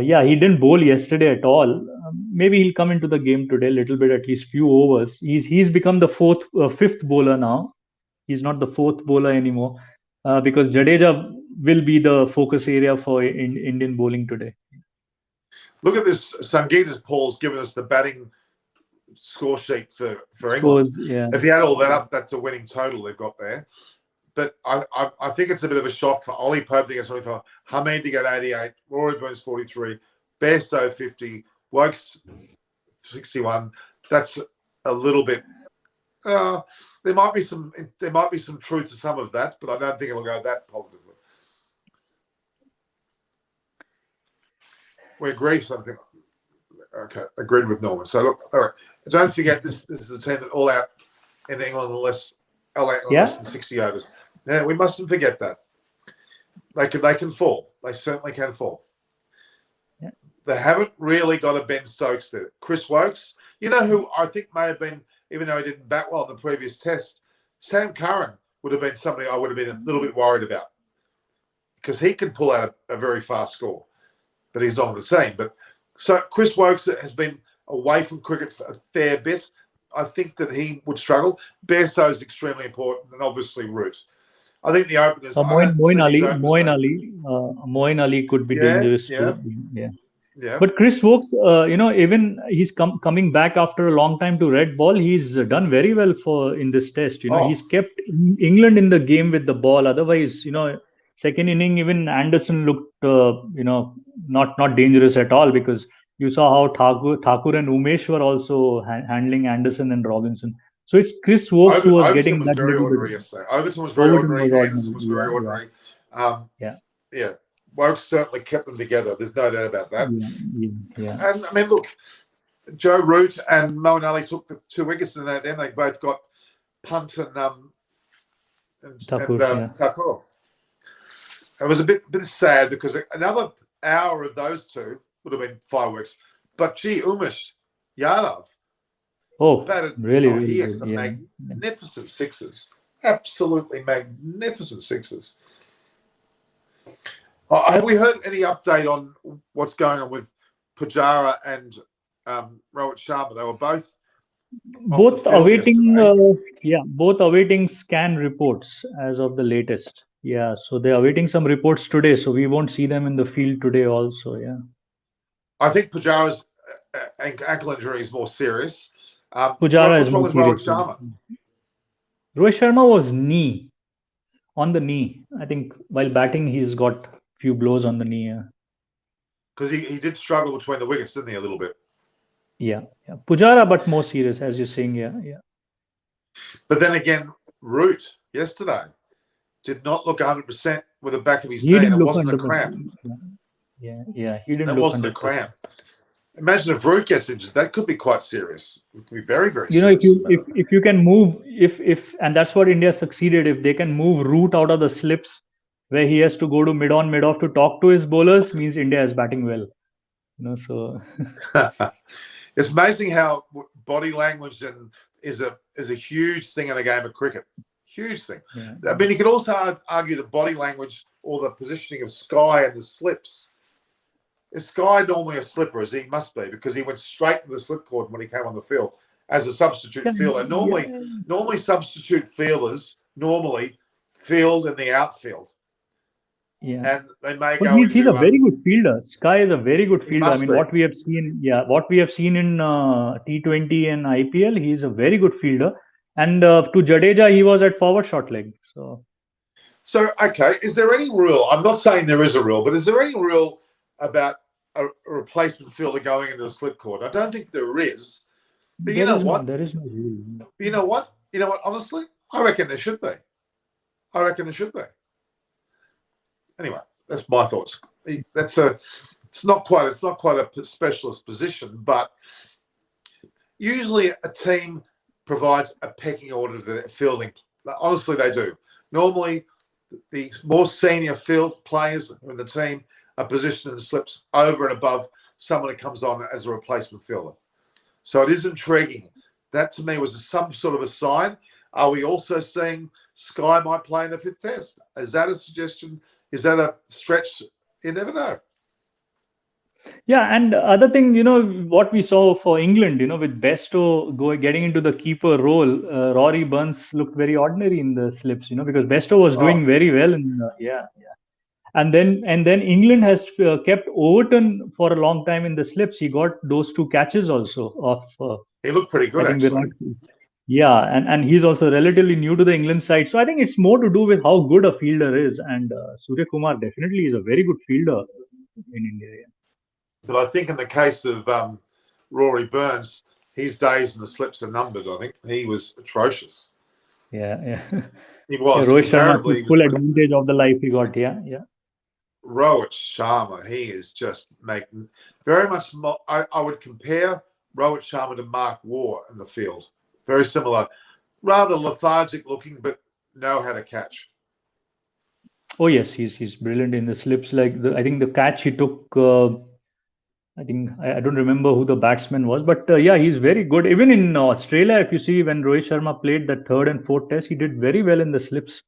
yeah, he didn't bowl yesterday at all. Maybe he'll come into the game today a little bit, at least few overs. He's become the fifth bowler now. He's not the 4th bowler anymore because Jadeja will be the focus area for Indian bowling today. Look at this. Sangeeta's Paul's given us the batting score sheet for England. Yeah. If you add all that up, that's a winning total they've got there. But I think it's a bit of a shock for Ollie Pope to get 25, Hamid to get 88, Rory Burns 43, Bairstow 50, Wokes 61. That's a little bit. There might be some truth to some of that, but I don't think it'll go that positively. We agree something. Okay, agreed with Norman. So look, all right. Don't forget this is a team that all out in England less than 60 overs. Yeah, we mustn't forget that. They can fall. They certainly can fall. Yeah. They haven't really got a Ben Stokes there. Chris Wokes, who I think may have been, even though he didn't bat well in the previous test, Sam Curran would have been somebody I would have been a little bit worried about because he can pull out a very fast score, but he's not the same. But so Chris Wokes has been away from cricket for a fair bit. I think that he would struggle. Bairstow is extremely important, and obviously Root. I think the openers. Moeen Ali could be dangerous too. Yeah. But Chris Wokes, even he's coming back after a long time to red ball. He's done very well in this test. He's kept England in the game with the ball. Otherwise, second inning, even Anderson looked, not dangerous at all because you saw how Thakur and Umesh were also handling Anderson and Robinson. So it's Chris Wokes who was getting that very little ordinary bit. yesterday. Overton was very ordinary. Anderson was very ordinary. Yeah. Wokes certainly kept them together. There's no doubt about that. Yeah. And I mean, look, Joe Root and Moeen Ali took the 2 wickets, and then they both got Punt and Thakur. It was a bit sad because another hour of those two would have been fireworks. But gee, Umesh Yadav, Oh, Batted, really, he really has good. some Yeah. magnificent sixes. Absolutely magnificent sixes. Have we heard any update on what's going on with Pujara and Rohit Sharma? They were both off the Both field awaiting, yesterday. both awaiting scan reports as of the latest. Yeah, so they're awaiting some reports today, so we won't see them in the field today also. Yeah. I think Pujara's ankle injury is more serious. Pujara is What's wrong more with Rohit serious. Sharma? Rohit Sharma was on the knee. I think while batting, he's got few blows on the knee. Yeah. Because he did struggle between the wickets, didn't he, a little bit? Yeah. Pujara, but more serious, as you're saying. Yeah. But then again, Root yesterday did not look 100% with the back of his He knee, and didn't it look wasn't a 100%. cramp. Yeah. He didn't That look wasn't a 100%. cramp. Imagine if Root gets injured, that could be quite serious. It could be very, very You know, serious. if you can move, if and that's what India succeeded. If they can move Root out of the slips where he has to go to mid on, mid off to talk to his bowlers, means India is batting well. So It's amazing how body language is a huge thing in a game of cricket. Huge thing. yeah. I mean, you could also argue the body language or the positioning of Sky and the slips. Is Sky normally a slipper, as he must be, because he went straight to the slip cord when he came on the field as a substitute fielder. Normally substitute fielders field in the outfield. Yeah. And they may But go he's into a very good fielder. Sky is a very good he fielder. I must mean, be. what we have seen in T20 and IPL, he's a very good fielder. And to Jadeja, he was at forward short leg. So, okay, is there any rule? I'm not saying there is a rule, but is there any rule about a replacement fielder going into the slip cord? I don't think there is. But you know what? There is no rule. You know what? Honestly, I reckon there should be. Anyway, that's my thoughts. It's not quite a specialist position, but usually a team provides a pecking order to their fielding. Honestly, they do. Normally, the more senior field players in the team are positioned in slips over and above someone who comes on as a replacement fielder. So it is intriguing. That to me was some sort of a sign. Are we also seeing Sky might play in the 5th test? Is that a suggestion? Is that a stretch? You never know. Yeah, and other thing, what we saw for England, with Besto getting into the keeper role, Rory Burns looked very ordinary in the slips, because Besto was doing very well. And then England has kept Overton for a long time in the slips. He got those 2 catches also of. He looked pretty good, actually. Yeah, and he's also relatively new to the England side. So I think it's more to do with how good a fielder is. And Surya Kumar definitely is a very good fielder in India. Yeah. But I think in the case of Rory Burns, his days in the slips are numbered. I think he was atrocious. Yeah. He was. Rohit Sharma Comparatively, took full advantage of the life he got. Yeah. Rohit Sharma, he is just making very much more. I would compare Rohit Sharma to Mark Waugh in the field. Very similar, rather lethargic looking, but know how to catch. Oh yes, he's brilliant in the slips. Like I think the catch he took. I think I don't remember who the batsman was, but yeah, he's very good. Even in Australia, if you see when Rohit Sharma played the 3rd and 4th test, he did very well in the slips.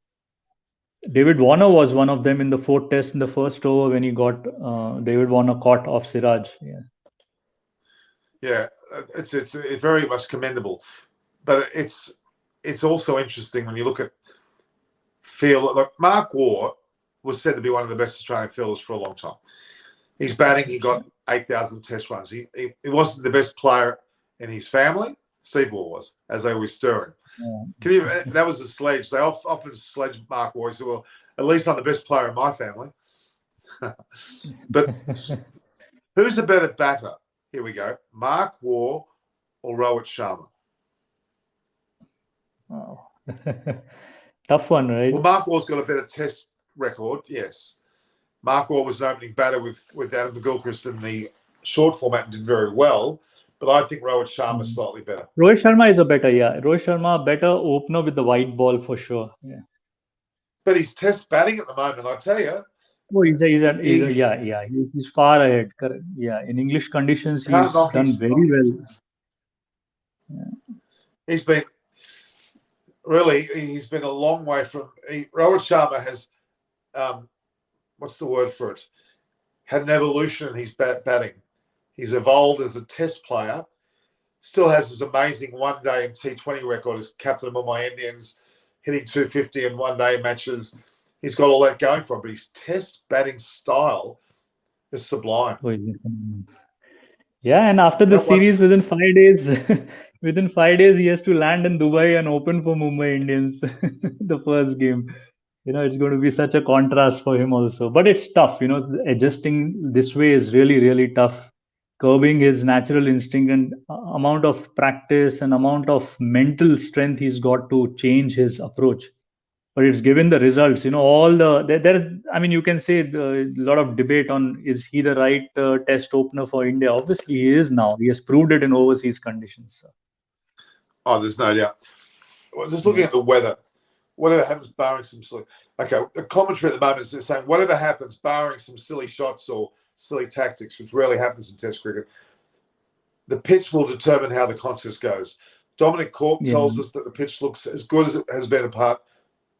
David Warner was one of them in the 4th test in the first over when he got David Warner caught off Siraj. Yeah, it's very much commendable, but it's also interesting when you look at field. Like Mark Waugh was said to be one of the best Australian fielders for a long time. He's batting. He got 8,000 test runs. He wasn't the best player in his family. Steve Waugh was, as they were stirring. Yeah. That was the sledge. They often sledge Mark Waugh. He said, well, at least I'm the best player in my family. But who's the better batter? Here we go. Mark Waugh or Rohit Sharma? Oh. Tough one, right? Well, Mark Waugh's got a better test record, yes. Mark Waugh was an opening batter with Adam McGilchrist in the short format and did very well. But I think Rohit Sharma is slightly better. Rohit Sharma is a better, Rohit Sharma better opener with the white ball for sure. Yeah. But he's test batting at the moment, I tell you. Oh, he's far ahead. Correct. Yeah, in English conditions, he's done very well. He's been a long way from. Rohit Sharma has, what's the word for it? Had an evolution in his batting. He's evolved as a Test player. Still has his amazing one-day and T20 record as captain of Mumbai Indians, hitting 250 in one-day matches. He's got all that going for him, but his Test batting style is sublime. Yeah, and after the That series, within 5 days, within 5 days, he has to land in Dubai and open for Mumbai Indians the first game. It's going to be such a contrast for him also. But it's tough. Adjusting this way is really, really tough. Curbing his natural instinct and amount of practice and amount of mental strength he's got to change his approach. But it's given the results. All there. I mean, you can say a lot of debate on, is he the right Test opener for India? Obviously, he is now. He has proved it in overseas conditions. Oh, there's no doubt. Well, just looking at the weather, whatever happens, barring some silly. Okay, the commentary at the moment is saying whatever happens, barring some silly shots or silly tactics, which rarely happens in Test cricket, the pitch will determine how the contest goes. Dominic Cork tells us that the pitch looks as good as it has been apart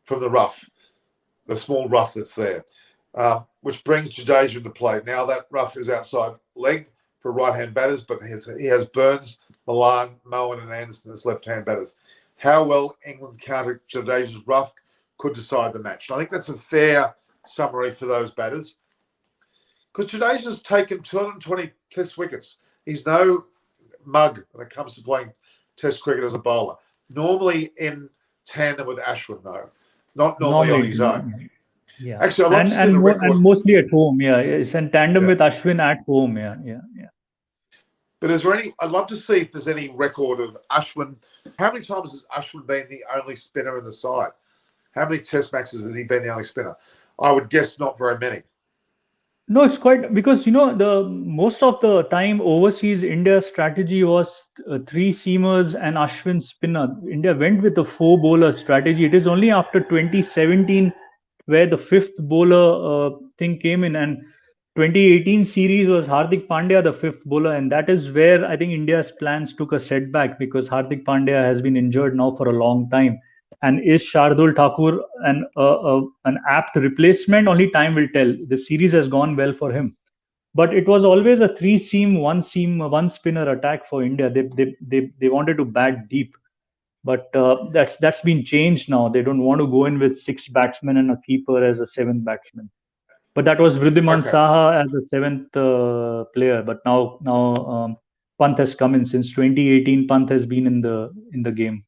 from the rough, the small rough that's there, which brings Jadeja into play. Now that rough is outside leg for right-hand batters, but he has Burns, Malan, Moen and Anderson as left-hand batters. How well England countered Jadeja's rough could decide the match. And I think that's a fair summary for those batters. Because Jadeja's taken 220 Test wickets. He's no mug when it comes to playing Test cricket as a bowler. Normally in tandem with Ashwin, though. Not normally on his own. Yeah. Actually, I'd love to see the record. And mostly at home, yeah. It's in tandem with Ashwin at home, yeah. But is there any? I'd love to see if there's any record of Ashwin. How many times has Ashwin been the only spinner in the side? How many Test matches has he been the only spinner? I would guess not very many. No, it's quite, because the most of the time overseas India's strategy was 3 seamers and Ashwin spinner. India went with the 4 bowler strategy. It is only after 2017 where the 5th bowler thing came in, and 2018 series was Hardik Pandya the 5th bowler, and that is where I think India's plans took a setback, because Hardik Pandya has been injured now for a long time. And is Shardul Thakur an apt replacement? Only time will tell. The series has gone well for him, but it was always a 3-seam, 1 spinner attack for India. They wanted to bat deep, but that's been changed now. They don't want to go in with 6 batsmen and a keeper as a 7th batsman. But that was Vriddhiman Saha as the 7th player. But now Pant has come in. Since 2018. Pant has been in the game.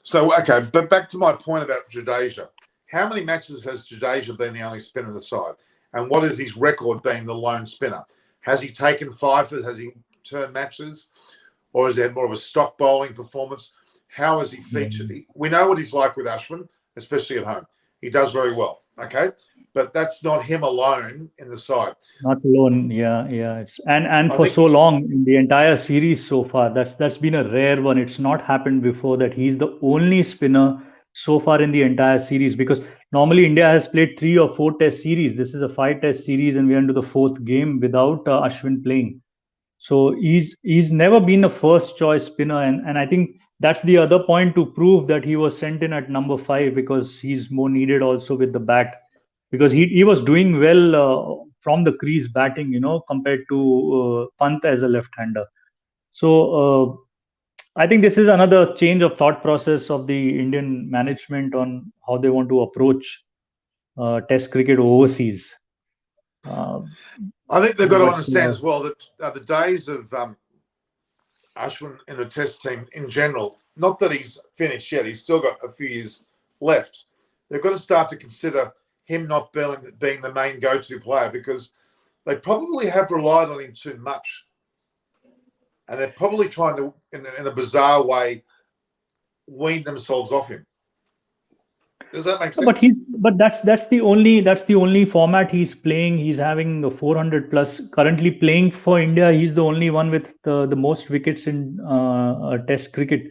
So, okay, but back to my point about Jadeja. How many matches has Jadeja been the only spinner of the side? And what is his record being the lone spinner? Has he taken 5? Has he turned matches? Or has he had more of a stock bowling performance? How has he featured? We know what he's like with Ashwin, especially at home. He does very well, okay? But that's not him alone in the side. Not alone, yeah. And for so long in the entire series so far, that's been a rare one. It's not happened before that he's the only spinner so far in the entire series, because normally India has played 3 or 4 Test series. This is a 5 Test series, and we're into the 4th game without Ashwin playing. So he's never been a first choice spinner, and I think that's the other point to prove that he was sent in at number 5, because he's more needed also with the bat. Because he was doing well from the crease batting, compared to Pant as a left-hander. So I think this is another change of thought process of the Indian management on how they want to approach Test cricket overseas. I think they've got to understand as well that the days of Ashwin in the Test team in general, not that he's finished yet, he's still got a few years left. They've got to start to consider him not being the main go-to player, because they probably have relied on him too much. And they're probably trying to, in a bizarre way, wean themselves off him. Does that make sense? But that's the only format he's playing. He's having the 400 plus currently playing for India. He's the only one with the most wickets in Test cricket.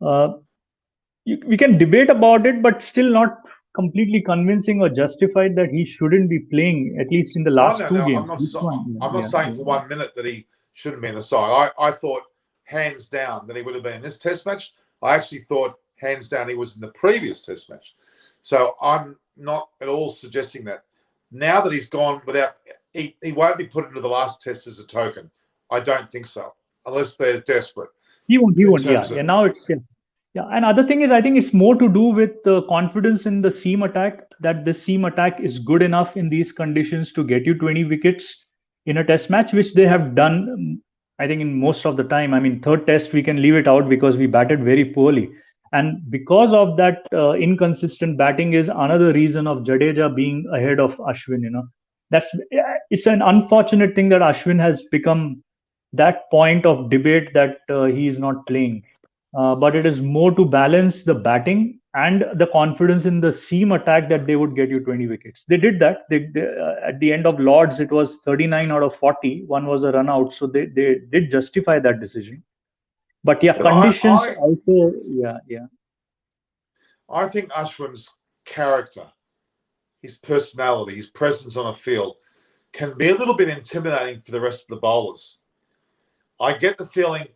We can debate about it, but still not completely convincing or justified that he shouldn't be playing, at least in the last 2 games. I'm not saying for 1 minute that he shouldn't be in the side. I thought hands down than he would have been in this Test match. I actually thought hands down he was in the previous Test match. So I'm not at all suggesting that. Now that he's gone without, he won't be put into the last Test as a token. I don't think so, unless they're desperate. He won't. Yeah, terms of- yeah. Now it's yeah. And other thing is, I think it's more to do with the confidence in the seam attack, that the seam attack is good enough in these conditions to get you 20 wickets in a Test match, which they have done. I think in most of the time. I mean, third Test we can leave it out because we batted very poorly, and because of that inconsistent batting is another reason of Jadeja being ahead of Ashwin. It's an unfortunate thing that Ashwin has become that point of debate that he is not playing. But it is more to balance the batting and the confidence in the seam attack that they would get you 20 wickets. They did that. At the end of Lords, it was 39 out of 40. One was a run out. So they did justify that decision. But yeah, But conditions also, yeah. I think Ashwin's character, his personality, his presence on a field can be a little bit intimidating for the rest of the bowlers. I get the feeling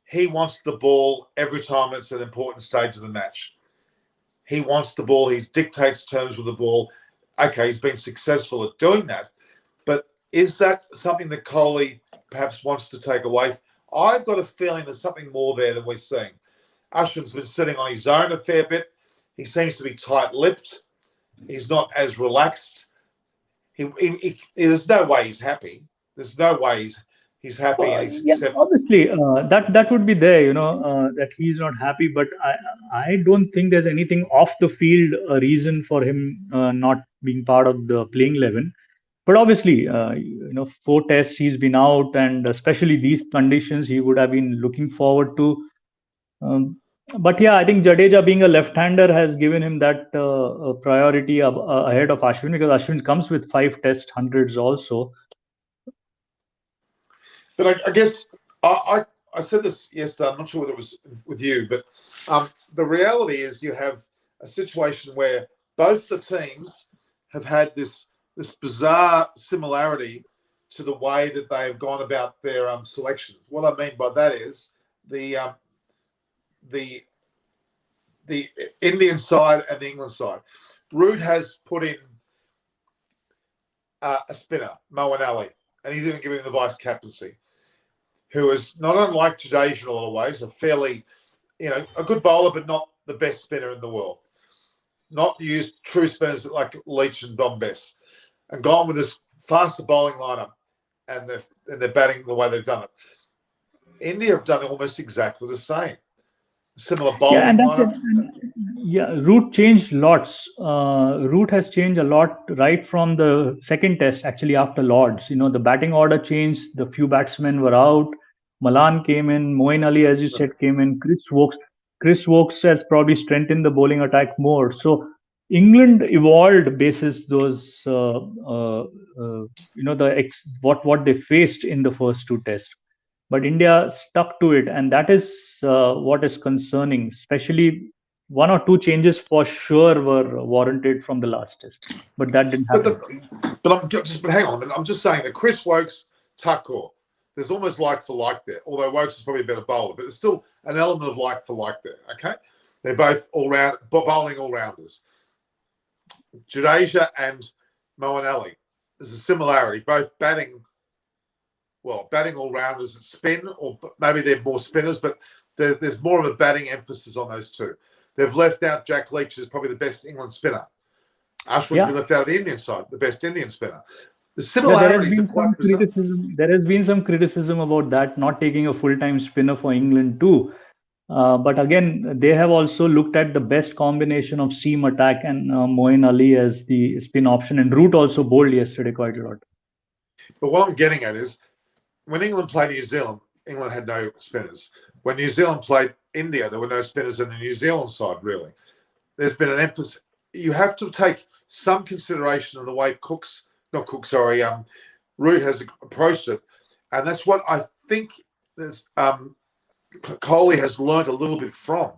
he wants the ball every time it's an important stage of the match. He wants the ball. He dictates terms with the ball. Okay, he's been successful at doing that. But is that something that Kohli perhaps wants to take away? I've got a feeling there's something more there than we're seeing. Ashwin's been sitting on his own a fair bit. He seems to be tight-lipped. He's not as relaxed. There's no way he's happy. There's no way he's happy. Yeah, obviously, that would be there, that he's not happy. But I don't think there's anything off the field a reason for him not being part of the playing 11. But obviously, 4 tests he's been out, and especially these conditions, he would have been looking forward to. But yeah, I think Jadeja being a left-hander has given him that priority ahead of Ashwin, because Ashwin comes with 5 test hundreds also. But I guess I said this yesterday. I'm not sure whether it was with you, but the reality is you have a situation where both the teams have had this bizarre similarity to the way that they have gone about their selections. What I mean by that is the Indian side and the England side. Root has put in a spinner, Moeen Ali, and he's even given him the vice captaincy, who is not unlike Jadeja in a lot of ways, a fairly, a good bowler, but not the best spinner in the world. Not used true spinners like Leach and Dom Bess, and gone with this faster bowling lineup, and they're batting the way they've done it. India have done almost exactly the same. Similar bowling lineup. Root changed lots. Root has changed a lot right from the second test, actually, after Lords. The batting order changed. The few batsmen were out. Malan came in. Moeen Ali, as you said, came in. Chris Wokes has probably strengthened the bowling attack more. So England evolved basis those, what they faced in the first 2 tests. But India stuck to it, and that is what is concerning. Especially 1 or 2 changes for sure were warranted from the last test, but that didn't happen. But hang on, I'm just saying that Chris Wokes, Tucker, there's almost like for like there. Although Wokes is probably a better bowler, but there's still an element of like for like there. Okay, they're both bowling all rounders. Jadeja and Moeen Ali, there's a similarity. Both batting all rounders at spin, or maybe they're more spinners, but there's more of a batting emphasis on those two. They've left out Jack Leach, who's probably the best England spinner. Ashwin's been left out of the Indian side, the best Indian spinner. The similarities are quite bizarre. There has been some criticism about that, not taking a full-time spinner for England too. But again, they have also looked at the best combination of seam attack and Moeen Ali as the spin option, and Root also bowled yesterday quite a lot. But what I'm getting at is, when England played New Zealand, England had no spinners. When New Zealand played India, there were no spinners in the New Zealand side, really. There's been an emphasis. You have to take some consideration of the way Root has approached it. And that's what I think Kohli has learned a little bit from.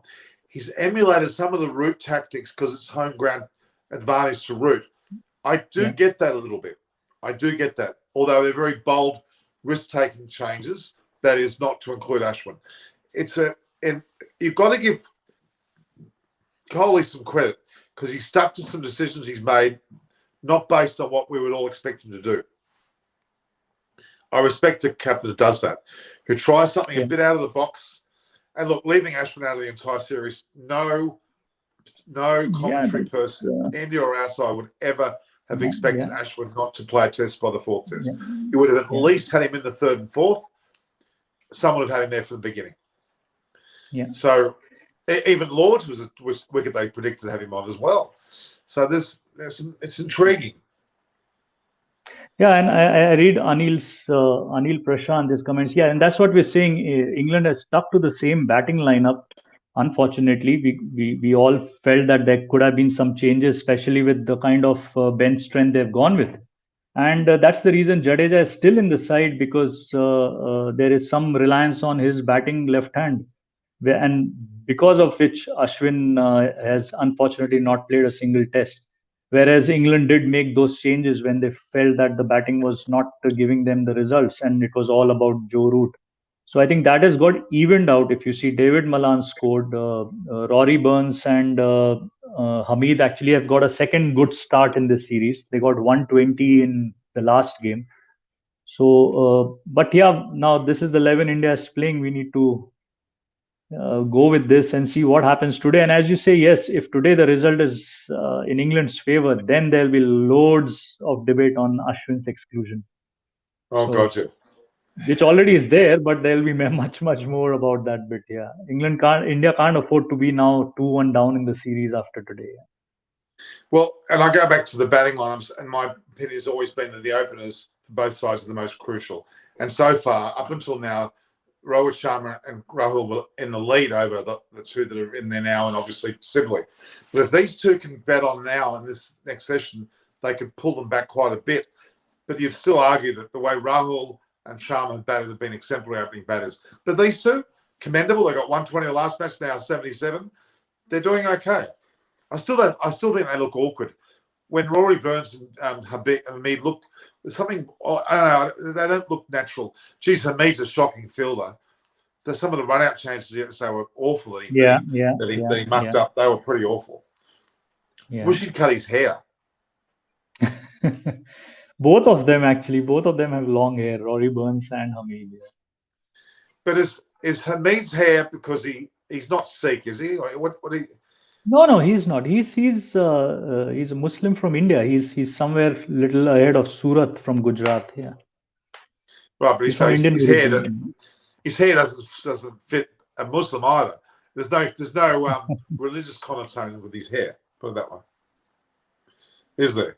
He's emulated some of the Root tactics because it's home ground advantage to Root. I do get that a little bit. I do get that. Although they're very bold, risk-taking changes. that is not to include Ashwin. And you've got to give Kohli some credit because he stuck to some decisions he's made, not based on what we would all expect him to do. I respect a captain that does that, who tries something a bit out of the box. And look, leaving Ashwin out of the entire series, no commentary person, India or outside, would ever have expected Ashwin not to play a test by the fourth test. You would have at least had him in the third and fourth. Someone would have had him there from the beginning. Yeah. So even Lords was wicket they predicted to have him on as well. So it's intriguing. Yeah, and I read Anil Prashant, his comments. Yeah, and that's what we're saying. England has stuck to the same batting lineup. Unfortunately, we all felt that there could have been some changes, especially with the kind of bench strength they've gone with. And that's the reason Jadeja is still in the side, because there is some reliance on his batting left hand. And because of which Ashwin has unfortunately not played a single test. Whereas England did make those changes when they felt that the batting was not giving them the results, and it was all about Joe Root. So I think that has got evened out. If you see, David Malan scored, Rory Burns and Hamid actually have got a second good start in this series. They got 120 in the last game. So, but yeah, now this is the 11 India is playing. We need to go with this and see what happens today. And as you say, yes, if today the result is in England's favor, then there'll be loads of debate on Ashwin's exclusion. Oh, gotcha. Which already is there, but there'll be much more about that bit. Yeah, India can't afford to be now 2-1 down in the series after today. Well, and I go back to the batting lineups, and my opinion has always been that the openers for both sides are the most crucial. And so far, up until now, Rohit Sharma and Rahul were in the lead over the two that are in there now, and obviously Sibley. But if these two can bat on now in this next session, they could pull them back quite a bit. But you'd still argue that the way Rahul and Sharma have batted have been exemplary opening batters. But these two, commendable. They got 120 the last match, now 77. They're doing okay. I still think they look awkward. When Rory Burns and Hamid look, there's something, I don't know, they don't look natural. Geez, Hamid's a shocking fielder. So some of the run-out chances yesterday were awful that he mucked up. They were pretty awful. Yeah. Wish he'd cut his hair. Both of them have long hair, Rory Burns and Hamid. Yeah. But is Hamid's hair because he's not Sikh, is he? What No, he's not. He's a Muslim from India. He's somewhere little ahead of Surat from Gujarat. Yeah. Right, but his hair doesn't fit a Muslim either. There's no religious connotation with his hair. Put it that way. Is there?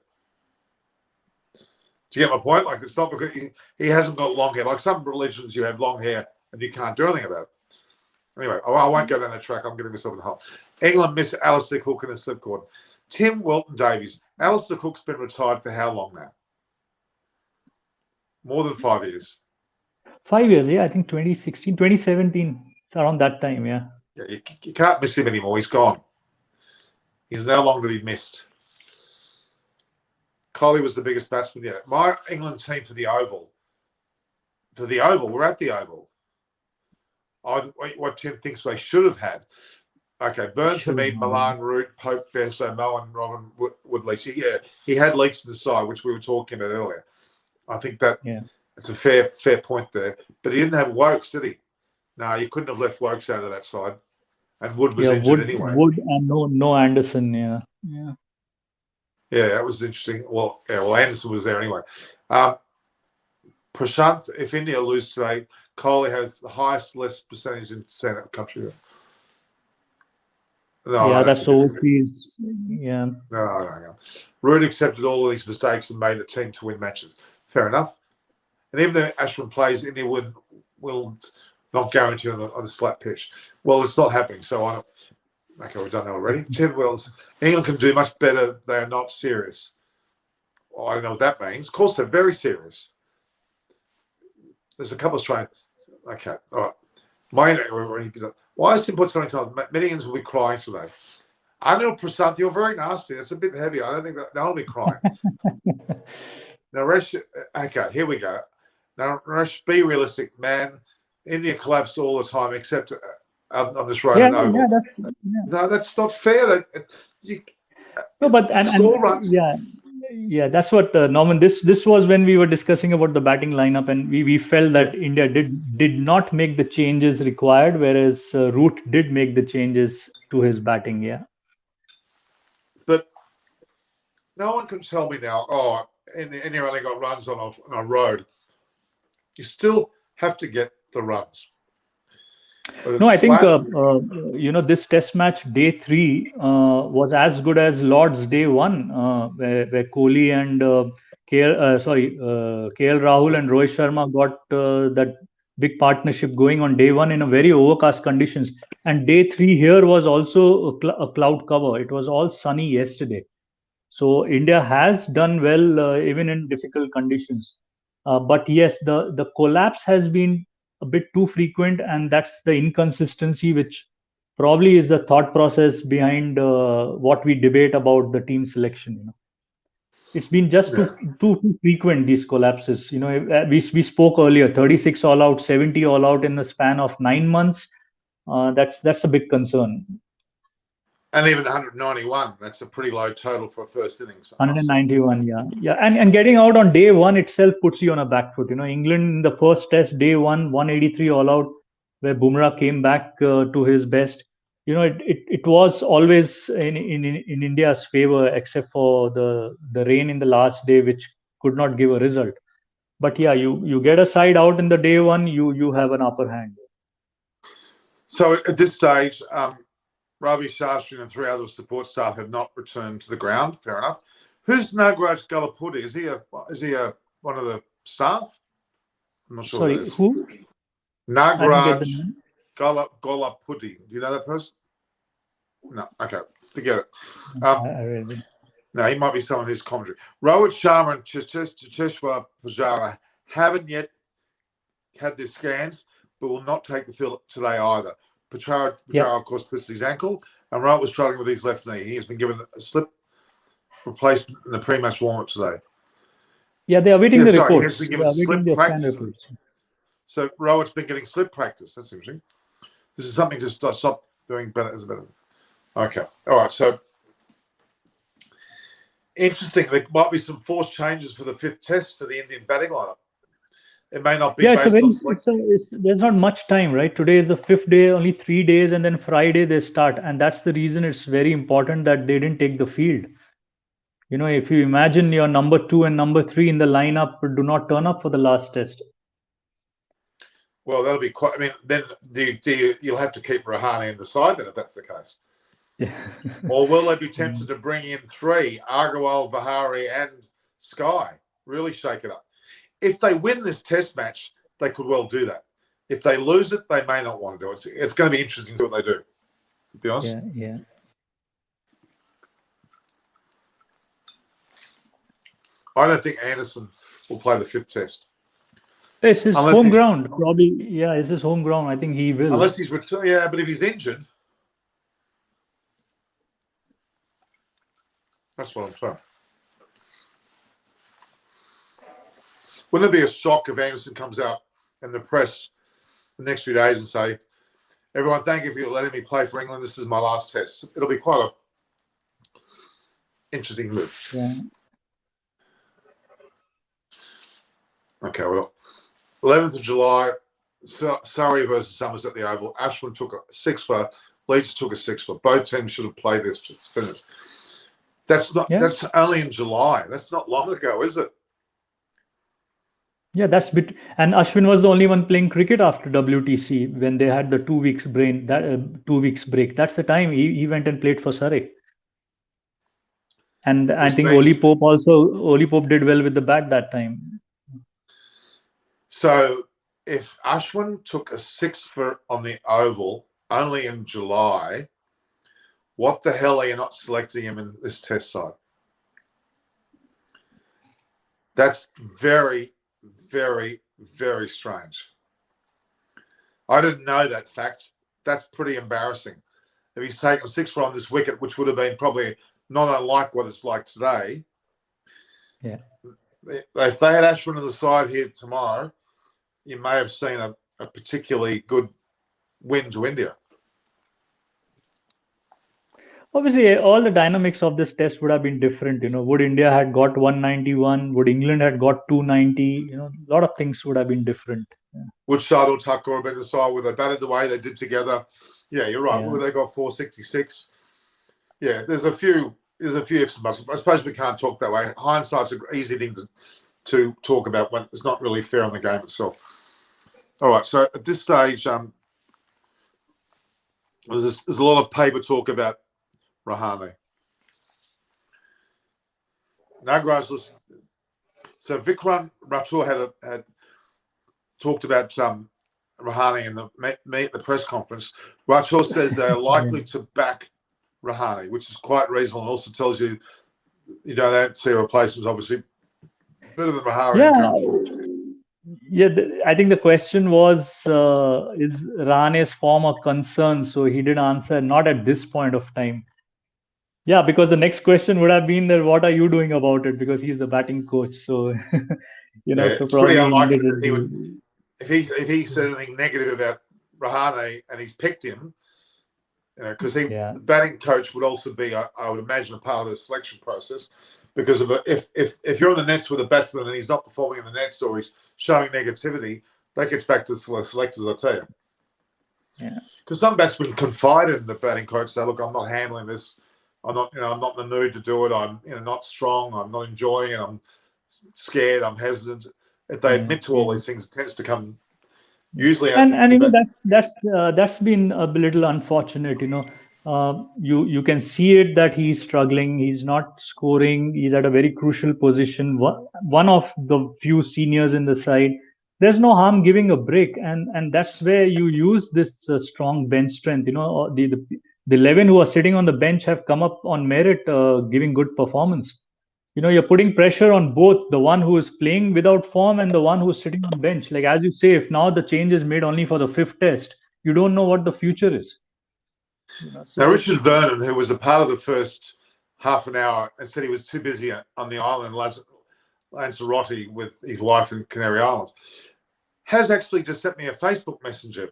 Do you get my point? Like, it's not because he hasn't got long hair. Like some religions, you have long hair and you can't do anything about it. Anyway, I won't go down that track. I'm getting myself in the hole. England miss Alistair Cook and a slipcord. Tim Wilton Davies. Alistair Cook's been retired for how long now? More than 5 years. 5 years, yeah. I think 2016, 2017. It's around that time, yeah. Yeah, you can't miss him anymore. He's gone. He's no longer to be missed. Kohli was the biggest batsman yet. My England team for the Oval. We're at the Oval. What Tim thinks they should have had. Okay, Burns, Hamid, Malan, Root, Pope, Besso, Moen, Robin, Wood, he had Leach to the side, which we were talking about earlier. I think that it's a fair point there. But he didn't have Wokes, did he? No, he couldn't have left Wokes out of that side. And Wood was injured anyway. Wood and no Anderson, yeah. Yeah, that was interesting. Well, Anderson was there anyway. Prashant, if India lose today, Kohli has the highest less percentage in Senate country. No, that's overseas. Yeah. No. Root accepted all of these mistakes and made a team to win matches. Fair enough. And even though Ashwin plays, India will not guarantee on this flat pitch. Well, it's not happening, so okay, we've done that already. Tim Wells. England can do much better. They are not serious. Well, I don't know what that means. Of course, they're very serious. There's a couple of trying. Okay, all right. Why is Tim put something on? Many Indians will be crying today. Anil Prasad, you're very nasty. That's a bit heavy. I don't think they'll be crying. Naresh, okay, here we go. Naresh, be realistic, man. India collapse all the time, except on this road Yeah, and oval. No, that's not fair. No, but score runs. Yeah, that's what Norman. This was when we were discussing about the batting lineup, and we felt that India did not make the changes required, whereas Root did make the changes to his batting. Yeah, but no one can tell me now. Oh, India only got runs on a road. You still have to get the runs. No, I think this Test match day 3 was as good as Lord's day 1, where Kohli and KL Rahul and Rohit Sharma got that big partnership going on day 1 in a very overcast conditions. And day 3 here was also a cloud cover. It was all sunny yesterday. So India has done well even in difficult conditions. But yes, the collapse has been a bit too frequent, and that's the inconsistency, which probably is the thought process behind what we debate about the team selection. It's been just too frequent, these collapses. We spoke earlier, 36 all out, 70 all out in the span of 9 months. That's a big concern. And even 191, that's a pretty low total for a first innings. 191, yeah. And getting out on day 1 itself puts you on a back foot. England in the first test, day 1, 183 all out, where Bumrah came back to his best. It was always in India's favor, except for the rain in the last day, which could not give a result. But yeah, you get a side out in the day 1, you have an upper hand. So at this stage, Ravi Shastri and 3 other support staff have not returned to the ground. Fair enough. Who's Nagraj Gallapudi? Is he one of the staff? I'm not sure. Sorry, who? Nagraj Gallapudi. Do you know that person? No. Okay, forget it. No, he might be someone who's commentary. Rohit Sharma and Cheteshwar Pujara haven't yet had their scans, but will not take the field today either. Pujara, of course, twisted his ankle, and Rohit was struggling with his left knee. He has been given a slip replacement in the pre-match warm-up today. Yeah, they are waiting the reports. He has been given slip practice. So Rohit's been getting slip practice. That's interesting. This is something to stop doing better. Okay. All right. So interesting. There might be some forced changes for the 5th test for the Indian batting lineup. It may not be based on there's not much time, right? Today is the 5th day, only 3 days, and then Friday they start. And that's the reason it's very important that they didn't take the field. If you imagine your number 2 and number 3 in the lineup do not turn up for the last test. Well, that'll be quite. I mean, then you'll have to keep Rahane in the side then if that's the case. Yeah. Or will they be tempted to bring in 3, Agarwal, Vihari, and Sky? Really shake it up. If they win this test match, they could well do that. If they lose it, they may not want to do it. It's going to be interesting to see what they do, to be honest. Yeah. I don't think Anderson will play the 5th test. It's his home ground, probably. Yeah, it's his home ground. I think he will. Unless he's returned. Yeah, but if he's injured, that's what I'm saying. Wouldn't it be a shock if Anderson comes out in the press the next few days and say, everyone, thank you for letting me play for England. This is my last test. It'll be quite a interesting move. Yeah. Okay, well, 11th of July, Surrey versus Somerset at the Oval. Ashwin took a 6 for, Leeds took a 6 for. Both teams should have played this spinners. That's only in July. That's not long ago, is it? Yeah, and Ashwin was the only one playing cricket after WTC when they had the 2 weeks break. That's the time he went and played for Surrey. And I think Oli Pope did well with the bat that time. So if Ashwin took a 6 for on the Oval only in July, what the hell are you not selecting him in this test side? That's very, very, very strange. I didn't know that fact. That's pretty embarrassing. If he's taken 6 for on this wicket, which would have been probably not unlike what it's like today. Yeah. If they had Ashwin on the side here tomorrow, you may have seen a particularly good win to India. Obviously, all the dynamics of this test would have been different. Would India had got 191? Would England had got 290? A lot of things would have been different. Yeah. Would Shardul Thakur have been decided whether they batted the way they did together? Yeah, you're right. Yeah. Would they got 466? Yeah, there's a few ifs and buts. I suppose we can't talk that way. Hindsight's an easy thing to talk about when it's not really fair on the game itself. All right, so at this stage, there's a lot of paper talk about Rahane. Nagraj, listen. So Vikram Rathore had talked about Rahane in the press conference. Rathore says they're likely to back Rahane, which is quite reasonable, and also tells you they don't see a replacement, obviously, better than Rahane going forward. Yeah, I think the question was, is Rahane's form a concern? So he did answer, not at this point of time. Yeah, because the next question would have been that what are you doing about it? Because he's the batting coach. So, so it's probably pretty unlikely that he would, if he said anything negative about Rahane and he's picked him, because the batting coach would also be, I would imagine, a part of the selection process. Because if you're on the nets with a batsman and he's not performing in the nets or he's showing negativity, that gets back to the selectors, I tell you. Yeah. Because some batsmen confide in the batting coach, say, "Look, I'm not handling this. I'm not in the mood to do it. I'm not strong. I'm not enjoying it. I'm scared. I'm hesitant." If they admit to all these things, it tends to come usually. And that's been a little unfortunate. You can see it that he's struggling. He's not scoring. He's at a very crucial position. One of the few seniors in the side. There's no harm giving a break, and that's where you use this strong bench strength. The 11 who are sitting on the bench have come up on merit, giving good performance. You're putting pressure on both the one who is playing without form and the one who's sitting on bench. Like, as you say, if now the change is made only for the 5th test, you don't know what the future is. Now, Richard Vernon, who was a part of the first half an hour, and said he was too busy on the island, Lanzarote, with his wife in Canary Islands, has actually just sent me a Facebook Messenger.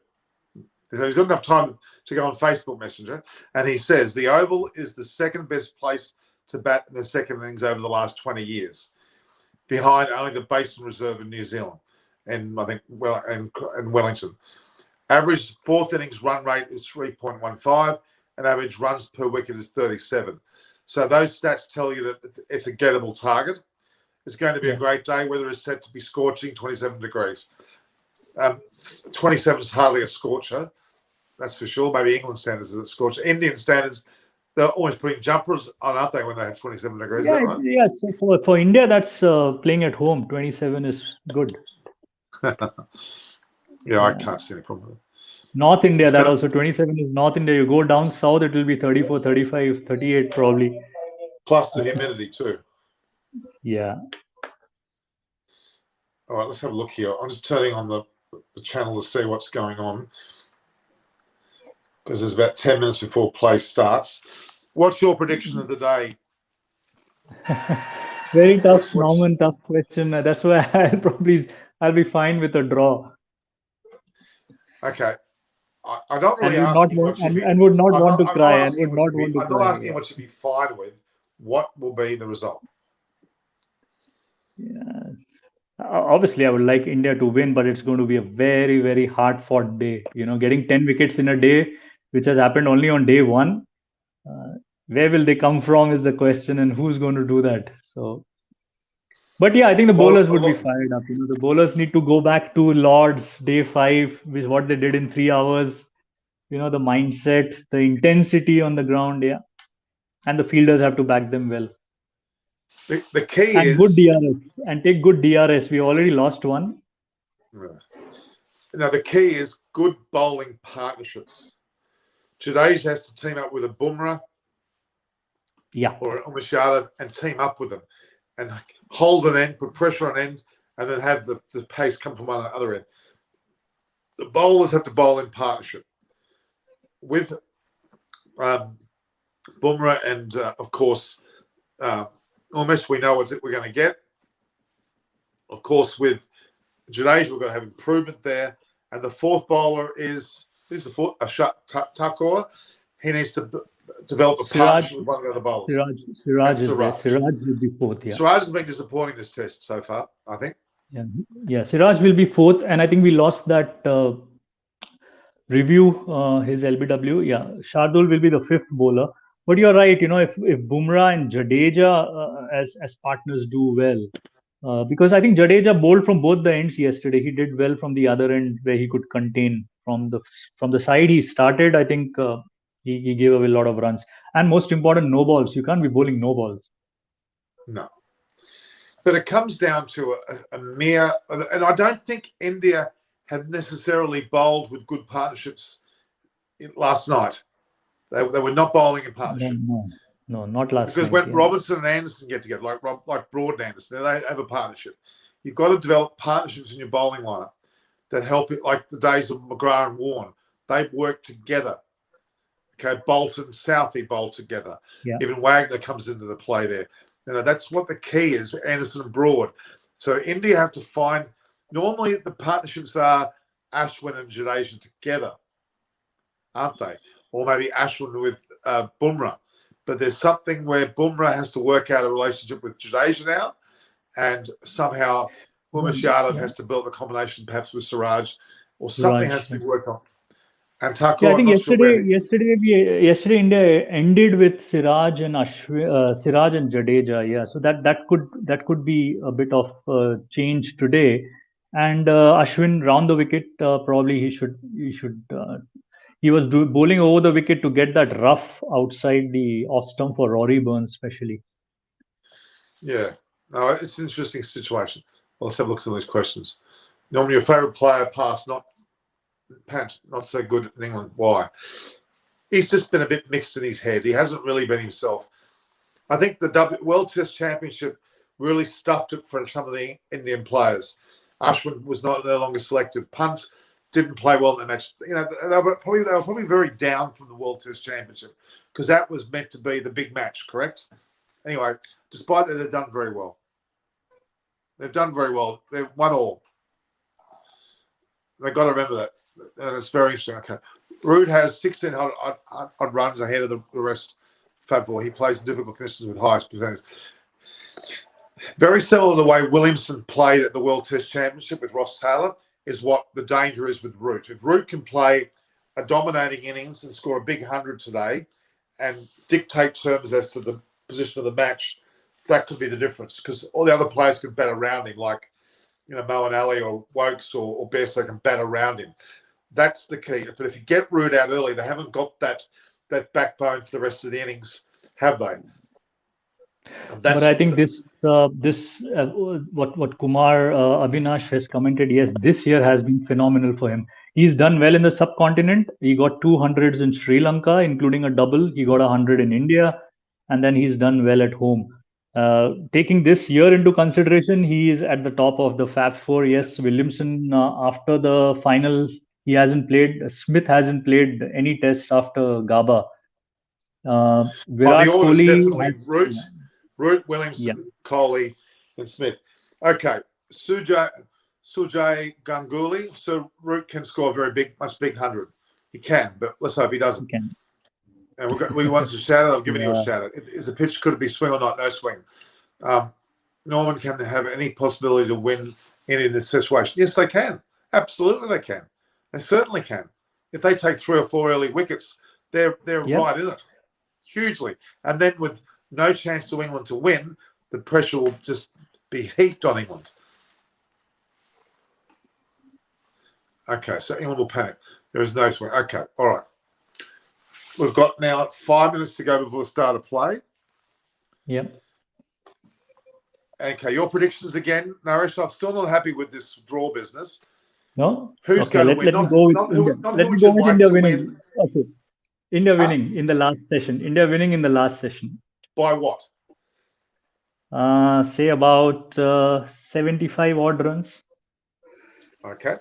So he's got enough time to go on Facebook Messenger, and he says the Oval is the second best place to bat in the second innings over the last 20 years, behind only the Basin Reserve in New Zealand, and I think and Wellington. Average 4th innings run rate is 3.15, and average runs per wicket is 37. So those stats tell you that it's a gettable target. It's going to be a great day. Weather is set to be scorching, 27 degrees. 27 is hardly a scorcher, that's for sure. Maybe England standards is a scorcher. Indian standards, they're always putting jumpers on, aren't they, when they have 27 degrees? Yeah, is that right? Yeah. So for India, that's playing at home. 27 is good. I can't see any problem with it. North India, that also 27 is North India. You go down south, it will be 34, 35, 38 probably. Plus the humidity too. Yeah. All right, let's have a look here. I'm just turning on the channel to see what's going on, because there's about 10 minutes before play starts. What's your prediction of the day? Very tough, Norman, tough question. That's why I'll be fine with a draw. Okay. I'm not really asking what you'd be... And would not want to cry. I'm not asking what you'd be fine with. What will be the result? Yeah. Obviously, I would like India to win, but it's going to be a very, very hard-fought day. Getting 10 wickets in a day, which has happened only on day 1. Where will they come from is the question, and who's going to do that? So, but yeah, I think the bowlers would be fired up. The bowlers need to go back to Lord's day 5, which is what they did in 3 hours. The mindset, the intensity on the ground, and the fielders have to back them well. The key and is good DRS, and take good DRS. We already lost one. Now the key is good bowling partnerships. Jadeja has to team up with a Bumrah, or a Umesh Yadav, and team up with them, and hold an end, put pressure on end, and then have the pace come from one other end. The bowlers have to bowl in partnership with Bumrah and of course Umesh. We know what we're going to get. Of course, with Jadeja, we're going to have improvement there, And the fourth bowler is who's the fourth? Takor. He needs to develop a partnership with one of the other bowlers. Siraj is there. Siraj. Siraj will be fourth. Yeah. Siraj has been disappointing this test so far, I think. Yeah. Siraj will be fourth, and I think we lost that review his LBW. Yeah, Shardul will be the fifth bowler. But you're right. If Bumrah and Jadeja as partners do well, because I think Jadeja bowled from both the ends yesterday. He did well from the other end where he could contain from the side he started. I think he gave away a lot of runs, and most important, no balls. You can't be bowling no balls. No. But it comes down to a mere, and I don't think India had necessarily bowled with good partnerships last night. They were not bowling in partnership. No, not last because night. When Robinson and Anderson get together, like Broad and Anderson, they have a partnership. You've got to develop partnerships in your bowling lineup that help it, like the days of McGrath and Warren. They work together. Okay, Bolton, Southey bowl together. Yeah. Even Wagner comes into the play there. That's what the key is, Anderson and Broad. So India have to find, normally the partnerships are Ashwin and Jadeja together, aren't they? Or maybe Ashwin with Bumrah. But there's something where Bumrah has to work out a relationship with Jadeja now, and somehow Umesh Yadav has to build a combination perhaps with Siraj, or something has to be worked on. And Thakur, I think yesterday India ended with Siraj and Siraj and Jadeja. Yeah, so that could be a bit of change today. And Ashwin round the wicket. Probably he was bowling over the wicket to get that rough outside the off stump for Rory Burns, especially. Yeah, no, it's an interesting situation. Well, let's have a look at some of these questions. Normally, your favourite player passed, not so good in England. Why? He's just been a bit mixed in his head. He hasn't really been himself. I think the World Test Championship really stuffed it for some of the Indian players. Ashwin was no longer selected. Punt didn't play well in the match. They were probably very down from the World Test Championship because that was meant to be the big match, correct? Anyway, despite that, they've done very well. They've done very well. They've won all. They've got to remember that. And it's very interesting. Okay. Root has 16 odd runs ahead of the rest. Fab 4. He plays in difficult conditions with highest percentage. Very similar to the way Williamson played at the World Test Championship with Ross Taylor is what the danger is with Root. If Root can play a dominating innings and score a big 100 today and dictate terms as to the position of the match, that could be the difference because all the other players can bat around him, like Moeen Ali or Wokes or Bairstow can bat around him. That's the key. But if you get Root out early, they haven't got that backbone for the rest of the innings, have they? But I think what Kumar Avinash has commented, yes, this year has been phenomenal for him. He's done well in the subcontinent. He got 200s in Sri Lanka, including a double. He got 100 in India, and then he's done well at home. Taking this year into consideration, he is at the top of the Fab 4. Yes, Williamson, after the final, he hasn't played. Smith hasn't played any test after Gaba. Virat the order's Kohli definitely Root, Williamson, Kohli, and Smith. Okay, Sujay Ganguly. So Root can score a very big 100. He can, but let's hope he doesn't. He can. And we want to shout out. I've given you a shout out. Is the pitch, could it be swing or not? No swing. Norman can have any possibility to win in this situation. Yes, they can. Absolutely, they can. They certainly can. If they take 3 or 4 early wickets, they're right in it. Hugely. And then with no chance to England to win, the pressure will just be heaped on England. Okay, so England will panic. There is no swing. Okay, all right. We've got now 5 minutes to go before the start of play. Yep. Okay, your predictions again, Naresh. I'm still not happy with this draw business. No? Who's going to win? Let me go with India winning. Okay. India winning in the last session. India winning in the last session. By what? Say about 75 odd runs. Okay.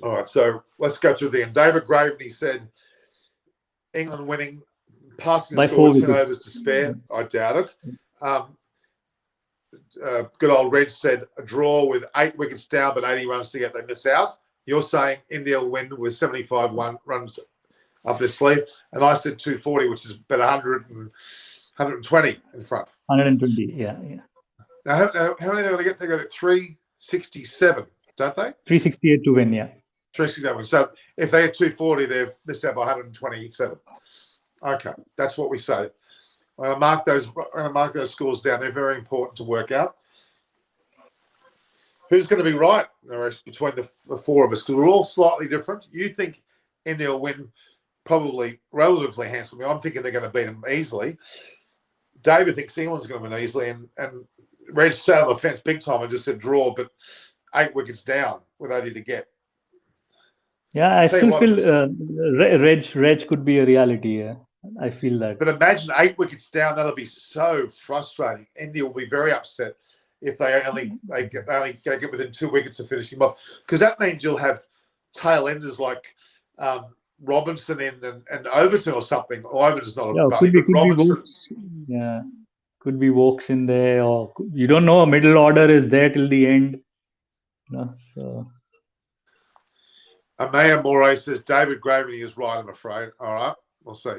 All right, so let's go through the end. David Graveney said England winning, passing the score 10 overs to spare. I doubt it. Good old Reg said a draw with 8 wickets down but 80 runs to get. They miss out. You're saying India will win with 75 runs up their sleeve, and I said 240, which is about 120 in front. 120, yeah. Now, how many are they going to get? They got 367, don't they? 368 to win, yeah. 367. So if they had 240, they've missed out by 127. Okay, that's what we say. I'm going to mark those scores down. They're very important to work out. Who's going to be right between the four of us? Because we're all slightly different. You think India will win probably relatively handsomely. I'm thinking they're going to beat them easily. David thinks England's going to win easily, and Reg sat on the fence big time and just said draw, but 8 wickets down with 80 to get. Yeah, I still feel Reg could be a reality. Yeah, I feel that. But imagine 8 wickets down. That'll be so frustrating. India will be very upset if they only get within 2 wickets of finishing them off, because that means you'll have tail enders like Robinson and Overton or something. Or Overton's not a bunny, but Robinson. Could be Wokes in there, or you don't know. A middle order is there till the end. So. Amaya Moray says David Gravity is right, I'm afraid. All right, we'll see.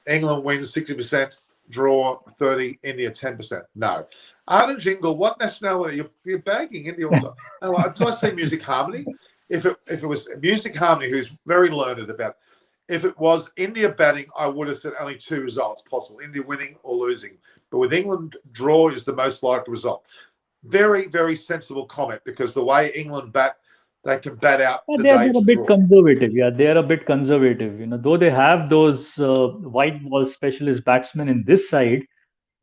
England wins 60%, draw 30%, India 10%. No. Arden Jingle, what nationality? You're bagging India also. Did I say Music Harmony? If it was Music Harmony, who's very learned about, if it was India batting, I would have said only 2 results possible, India winning or losing. But with England, draw is the most likely result. Very, very sensible comment, because the way England bat, they can bat out the They're a bit conservative. Yeah, they're a bit conservative. Though they have those white ball specialist batsmen in this side,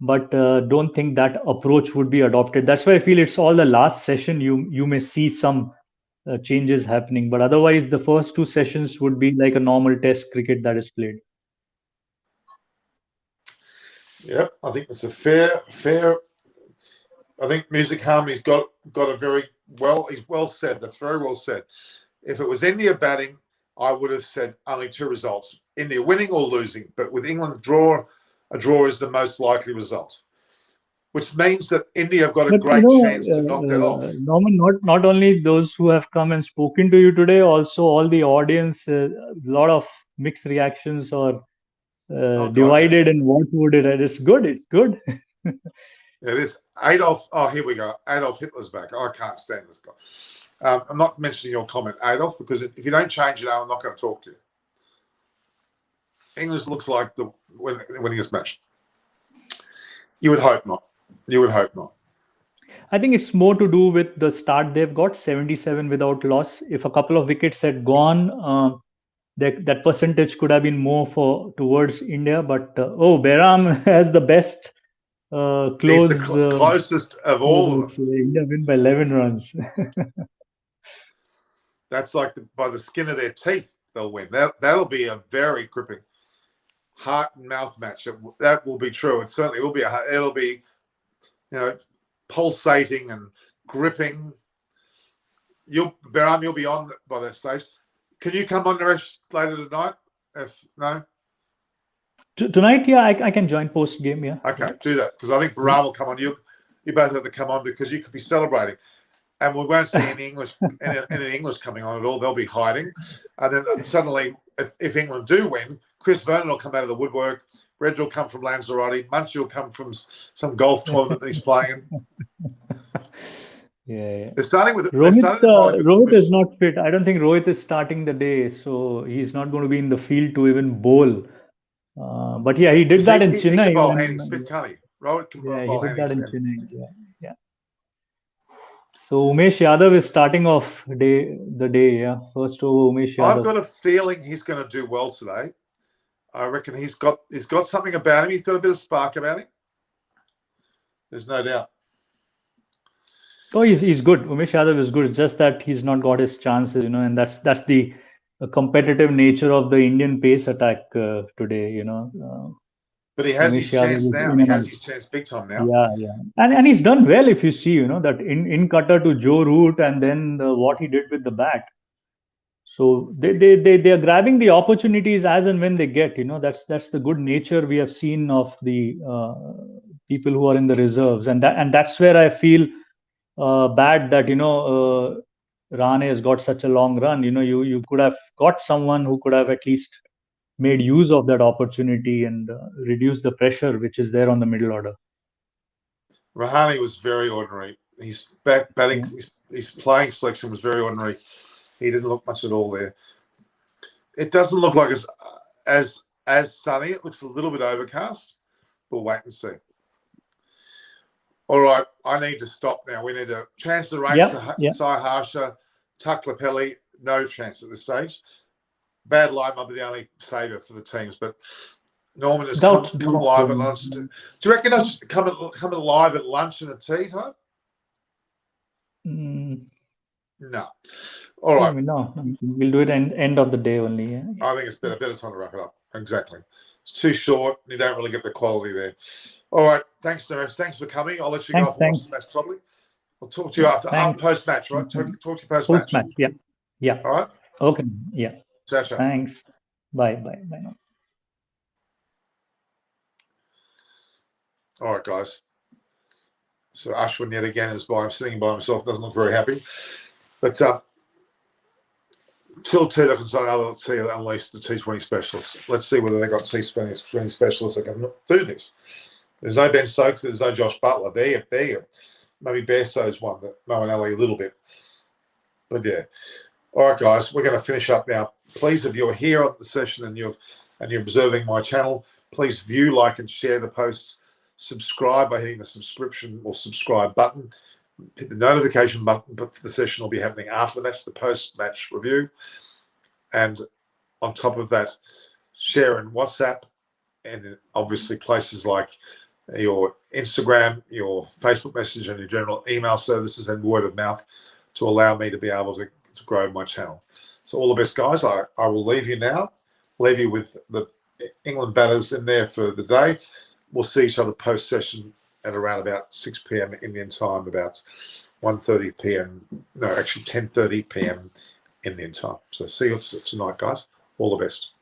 but don't think that approach would be adopted. That's why I feel it's all the last session you may see some changes happening. But otherwise, the first 2 sessions would be like a normal test cricket that is played. Yep, I think it's a fair. I think Music Harmony's got a very he's well said. That's very well said. If it was India batting, I would have said only 2 results: India winning or losing. But with England, a draw is the most likely result, which means that India have got a great chance to knock that off. Norman, not only those who have come and spoken to you today, also all the audience, a lot of mixed reactions or divided in what would it. It's good. It's good. It is. Adolf. Oh, here we go. Adolf Hitler's back. I can't stand this guy. I'm not mentioning your comment, Adolf, because if you don't change it, I'm not going to talk to you. English looks like the winningest match. You would hope not. I think it's more to do with the start they've got, 77 without loss. If a couple of wickets had gone, that percentage could have been more towards India. But Behram has the best close. He's the closest of all of them. India win by 11 runs. That's like by the skin of their teeth they'll win. That'll be a very gripping heart and mouth match. That will be true. It certainly will be. It'll be, pulsating and gripping. Behram, you'll be on by that stage. Can you come on the rest later tonight? If no. Tonight, yeah, I can join post game. Yeah. Okay, do that, because I think Behram will come on. You both have to come on, because you could be celebrating, and we won't see any English coming on at all. They'll be hiding, and then suddenly, if England do win, Chris Vernon will come out of the woodwork. Reg will come from Lanzarote. Munchie will come from some golf tournament that he's playing. Yeah. They're starting with Rohit is not fit. I don't think Rohit is starting the day, so he's not going to be in the field to even bowl. But yeah, he did that in Chennai. He can bowl handy spin, can't he? Rohit can bowl handy spin. He did that in Chennai. Yeah. So Umesh Yadav is starting off the day. Yeah, first over Umesh Yadav. I've got a feeling he's going to do well today. I reckon he's got something about him. He's got a bit of spark about him. There's no doubt. Oh, he's good. Umesh Yadav is good. It's just that he's not got his chances, and that's the competitive nature of the Indian pace attack today. But he has his chance now. He has his chance big time now. Yeah. And he's done well. If you see, that in cutter to Joe Root, and then what he did with the bat. So they are grabbing the opportunities as and when they get. That's the good nature we have seen of the people who are in the reserves, and that's where I feel bad that Rane has got such a long run. You could have got someone who could have at least made use of that opportunity and reduced the pressure which is there on the middle order. Rahane was very ordinary. His batting, Yeah. his playing selection was very ordinary. He didn't look much at all there. It doesn't look like as sunny. It looks a little bit overcast. We'll wait and see. All right, I need to stop now. We need to chance the ranks. Sai Harsha, Tuklapelli, no chance at this stage. Bad line might be the only saviour for the teams, but Norman has come alive at lunch. Do you reckon I should come alive at lunch and a tea time? No. All right. No, we'll do it end of the day only. Yeah. I think it's better time to wrap it up. Exactly. It's too short. You don't really get the quality there. All right. Thanks, Dennis. Thanks for coming. I'll let you go off and watch the match properly. I'll talk to you after post-match, right? Talk to you post-match. Post-match, yeah. All right? Okay, yeah. Ciao. Thanks. Bye now. All right, guys. So Ashwin yet again is sitting by himself, doesn't look very happy. But till T, I can say another T, unleash the T20 specialists. Let's see whether they've got T20 specialists that can do this. There's no Ben Stokes, there's no Josh Butler. There. Maybe Bairstow's one, but Moeen a little bit. But yeah. All right, guys, we're going to finish up now. Please, if you're here on the session and you're observing my channel, please view, like, and share the posts. Subscribe by hitting the subscription or subscribe button. Hit the notification button, but the session will be happening after the match, the post-match review. And on top of that, share in WhatsApp and obviously places like your Instagram, your Facebook Messenger, and your general email services and word of mouth to allow me to be able to grow my channel. So all the best, guys. I will leave you now. Leave you with the England batters in there for the day. We'll see each other post-session at around about 6 p.m. Indian time, about 1:30 p.m. No, actually 10:30 p.m. Indian time. So see you tonight, guys. All the best.